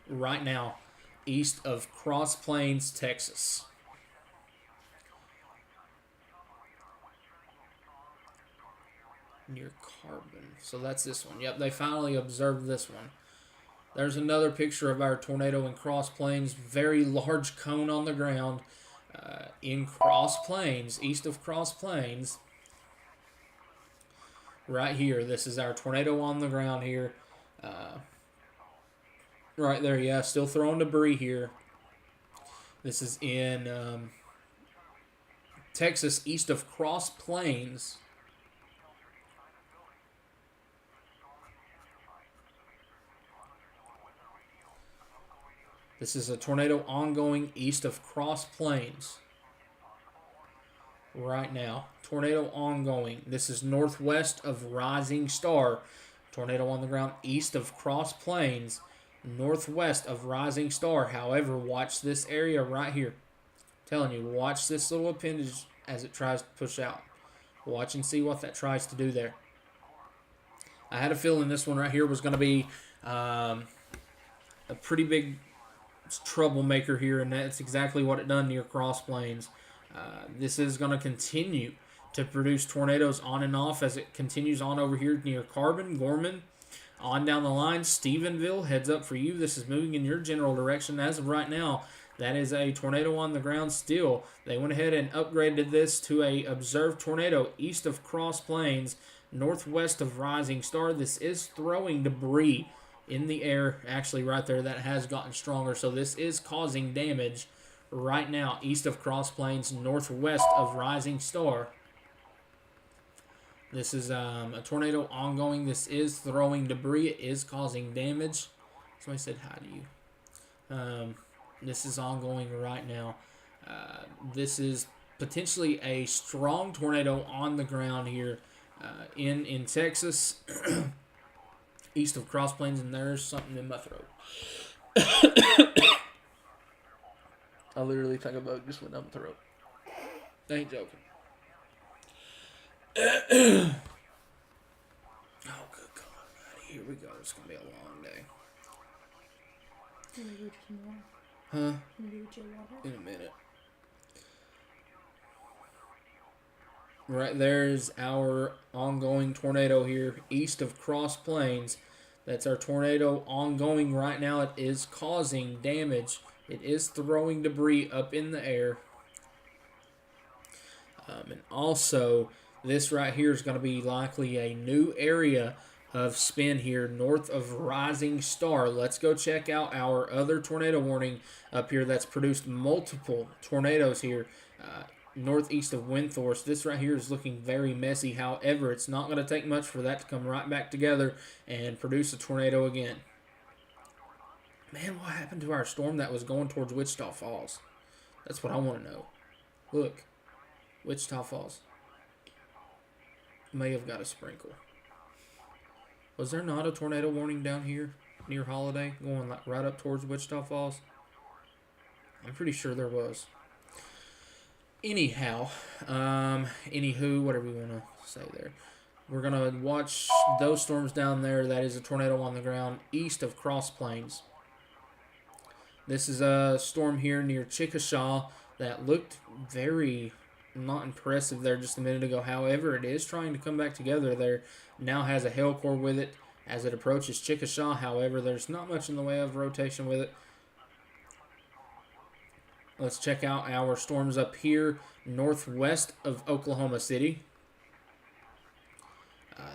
right now east of Cross Plains, Texas. Near Carbon. So that's this one. Yep, they finally observed this one. There's another picture of our tornado in Cross Plains. Very large cone on the ground in Cross Plains, east of Cross Plains. Right here, this is our tornado on the ground here. Right there, yeah, still throwing debris here. This is in Texas, east of Cross Plains. This is a tornado ongoing east of Cross Plains. Right now. Tornado ongoing. This is northwest of Rising Star. Tornado on the ground east of Cross Plains. Northwest of Rising Star. However, watch this area right here. I'm telling you, watch this little appendage as it tries to push out. Watch and see what that tries to do there. I had a feeling this one right here was going to be a pretty big troublemaker here, and that's exactly what it done near Cross Plains. This is going to continue to produce tornadoes on and off as it continues on over here near Carbon, Gorman, on down the line. Stephenville, heads up for you. This is moving in your general direction as of right now. That is a tornado on the ground still. They went ahead and upgraded this to a observed tornado east of Cross Plains, northwest of Rising Star. This is throwing debris in the air, actually right there, that has gotten stronger. So this is causing damage right now east of Cross Plains, northwest of Rising Star. This is a tornado ongoing. This is throwing debris. It is causing damage. Somebody said hi to you. This is ongoing right now. This is potentially a strong tornado on the ground here in Texas. East of Cross Plains, and there's something in my throat. I literally think a bug just went down my throat. I ain't joking. Oh, good God. Here we go. It's going to be a long day. Can we go to some water? Huh? Can we go to water? In a minute. Right there's our ongoing tornado here east of Cross Plains. That's our tornado ongoing right now. It is causing damage. It is throwing debris up in the air. And also, this right here is going to be likely a new area of spin here north of Rising Star. Let's go check out our other tornado warning up here that's produced multiple tornadoes here northeast of Windthorst. This right here is looking very messy. However, it's not going to take much for that to come right back together and produce a tornado again. Man, what happened to our storm that was going towards Wichita Falls? That's what I want to know. Look, Wichita Falls may have got a sprinkle. Was there not a tornado warning down here near Holiday going like right up towards Wichita Falls? I'm pretty sure there was. Anyhow, anywho, whatever you want to say there. We're going to watch those storms down there. That is a tornado on the ground east of Cross Plains. This is a storm here near Chickasha that looked very not impressive there just a minute ago. However, it is trying to come back together there. Now has a hail core with it as it approaches Chickasha. However, there's not much in the way of rotation with it. Let's check out our storms up here northwest of Oklahoma City.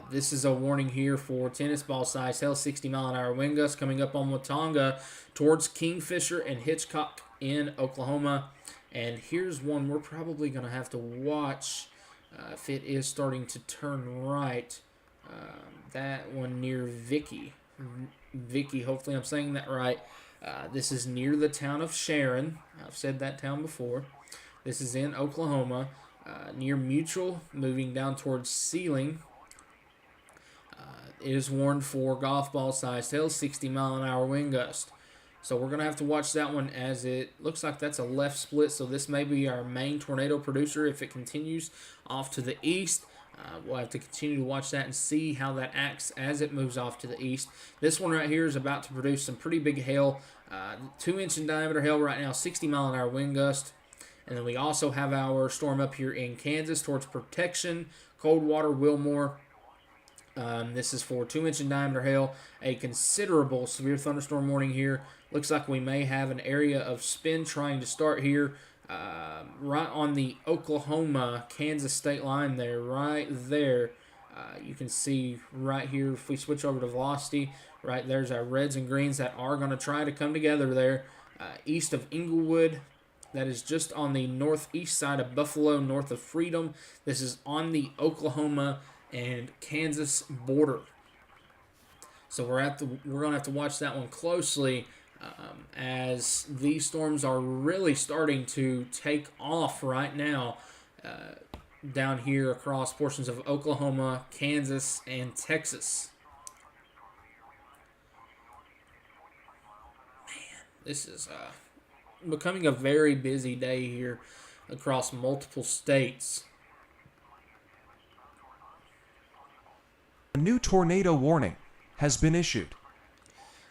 This is a warning here for tennis ball size hail, 60-mile-an-hour wind gusts coming up on Watauga towards Kingfisher and Hitchcock in Oklahoma. And here's one we're probably going to have to watch if it is starting to turn right. That one near Vicky. Hopefully I'm saying that right. This is near the town of Sharon. I've said that town before. This is in Oklahoma, near Mutual, moving down towards Sealing. It is warned for golf ball sized hail, 60-mile-an-hour wind gust. So we're going to have to watch that one as it looks like that's a left split. So this may be our main tornado producer if it continues off to the east. We'll have to continue to watch that and see how that acts as it moves off to the east. This one right here is about to produce some pretty big hail. 2-inch in diameter hail right now, 60-mile-an-hour wind gust. And then we also have our storm up here in Kansas towards Protection, Coldwater, Wilmore. This is for 2-inch in diameter hail. A considerable severe thunderstorm warning here. Looks like we may have an area of spin trying to start here right on the Oklahoma-Kansas state line there, right there. You can see right here, if we switch over to velocity, right there's our reds and greens that are going to try to come together there. East of Inglewood, that is just on the northeast side of Buffalo, north of Freedom. This is on the Oklahoma and Kansas border. So we're going to have to watch that one closely as these storms are really starting to take off right now down here across portions of Oklahoma, Kansas, and Texas. Man, this is becoming a very busy day here across multiple states. A new tornado warning has been issued.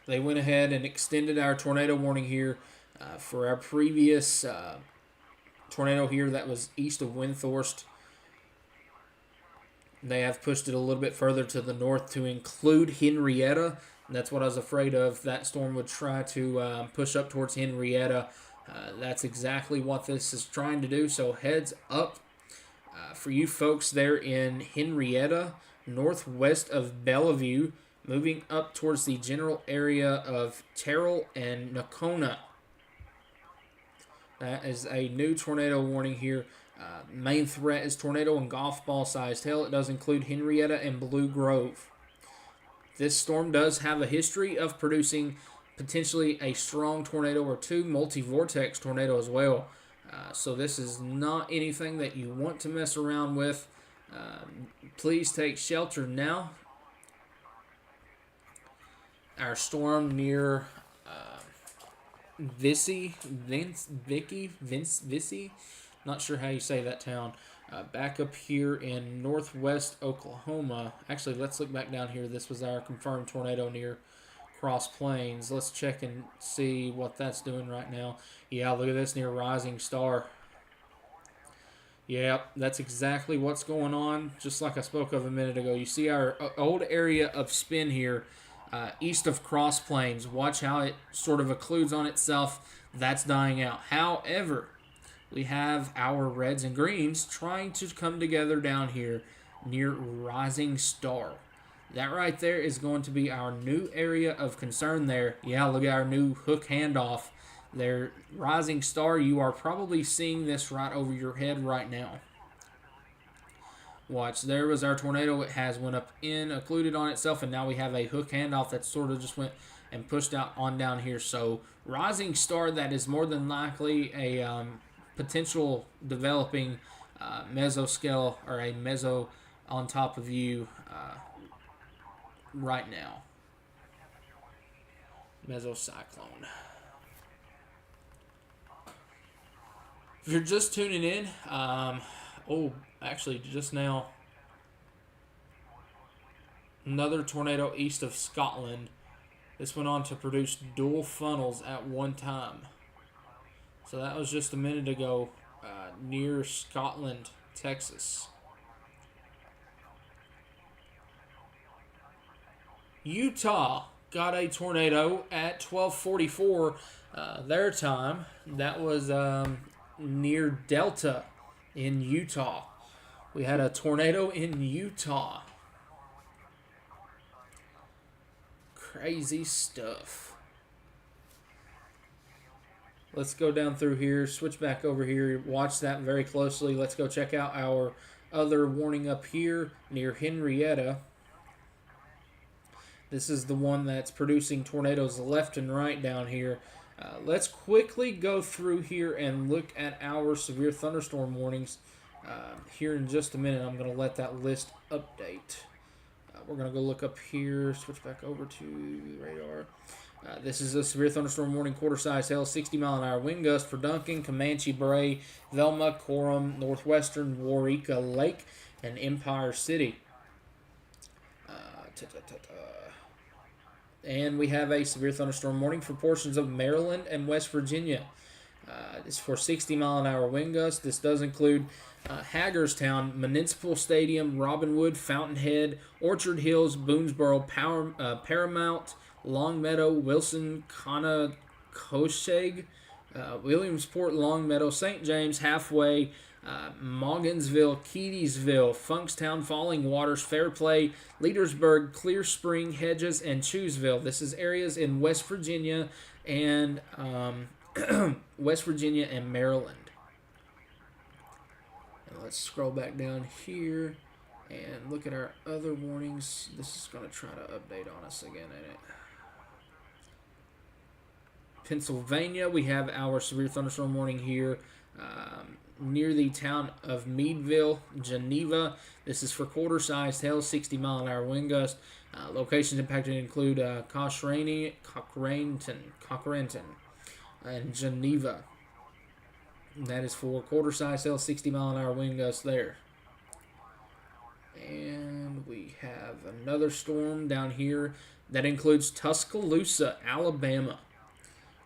They went ahead and extended our tornado warning here for our previous tornado here that was east of Windthorst. They have pushed it a little bit further to the north to include Henrietta. That's what I was afraid of. That storm would try to push up towards Henrietta. That's exactly what this is trying to do. So heads up for you folks there in Henrietta, northwest of Bellevue, moving up towards the general area of Terrell and Nocona. That is a new tornado warning here. Main threat is tornado and golf ball sized hail. It does include Henrietta and Blue Grove. This storm does have a history of producing potentially a strong tornado or two, multi-vortex tornado as well. So this is not anything that you want to mess around with. Please take shelter now. Our storm near Vissy, not sure how you say that town. Back up here in northwest Oklahoma. Actually, let's look back down here. This was our confirmed tornado near Cross Plains. Let's check and see what that's doing right now. Yeah, look at this near Rising Star. Yeah, that's exactly what's going on, just like I spoke of a minute ago. You see our old area of spin here, east of Cross Plains. Watch how it sort of occludes on itself. That's dying out. However, we have our reds and greens trying to come together down here near Rising Star. That right there is going to be our new area of concern there. Yeah, look at our new hook handoff there. Rising Star, you are probably seeing this right over your head right now. Watch, there was our tornado. It has went up in, occluded on itself, and now we have a hook handoff that sort of just went and pushed out on down here. So Rising Star, that is more than likely a potential developing mesoscale or a meso on top of you right now. Mesocyclone. If you're just tuning in, actually just now, another tornado east of Scotland. This went on to produce dual funnels at one time. So that was just a minute ago near Scotland, Texas. Utah got a tornado at 12:44 their time. That was near Delta in Utah. We had a tornado in Utah. Crazy stuff. Let's go down through here, switch back over here, watch that very closely. Let's go check out our other warning up here near Henrietta. This is the one that's producing tornadoes left and right down here. Let's quickly go through here and look at our severe thunderstorm warnings here in just a minute. I'm going to let that list update. We're going to go look up here, switch back over to the radar. This is a severe thunderstorm warning, quarter-size hail, 60-mile-an-hour wind gust for Duncan, Comanche Bray, Velma, Coram, Northwestern, Waurika Lake, and Empire City. And we have a severe thunderstorm warning for portions of Maryland and West Virginia. It's for 60-mile-an-hour wind gusts. This does include Hagerstown, Municipal Stadium, Robinwood, Fountainhead, Orchard Hills, Boonesboro, Paramount, Longmeadow, Wilson, Conacosheg, Williamsport, Longmeadow, St. James, Halfway, Mogginsville, Keedysville, Funkstown, Falling Waters, Fairplay, Leadersburg, Clear Spring, Hedges, and Chewsville. This is areas in West Virginia and West Virginia and Maryland. And let's scroll back down here and look at our other warnings. This is going to try to update on us again, ain't it? Pennsylvania, we have our severe thunderstorm warning here near the town of Meadville, Geneva. This is for quarter-sized hail, 60-mile-an-hour wind gust. Locations impacted include Cochraneton, and Geneva. And that is for quarter-sized hail, 60-mile-an-hour wind gust there. And we have another storm down here that includes Tuscaloosa, Alabama.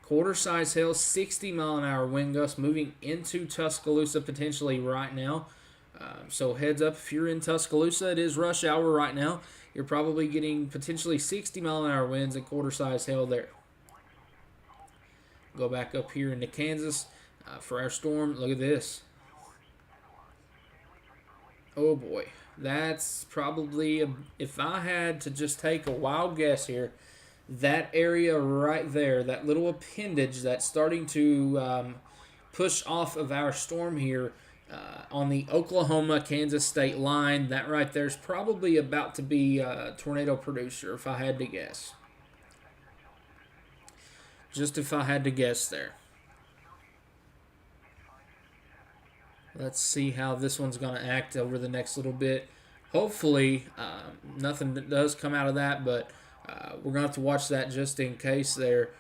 Quarter-size hail, 60-mile-an-hour wind gusts moving into Tuscaloosa potentially right now. So heads up if you're in Tuscaloosa. It is rush hour right now. You're probably getting potentially 60-mile-an-hour winds and quarter-size hail there. Go back up here into Kansas for our storm. Look at this. Oh boy. That's probably, if I had to just take a wild guess here, that area right there, that little appendage that's starting to push off of our storm here on the Oklahoma-Kansas state line, that right there is probably about to be a tornado producer, if I had to guess. Just if I had to guess there. Let's see how this one's going to act over the next little bit. Hopefully, nothing does come out of that, but we're going to have to watch that just in case there.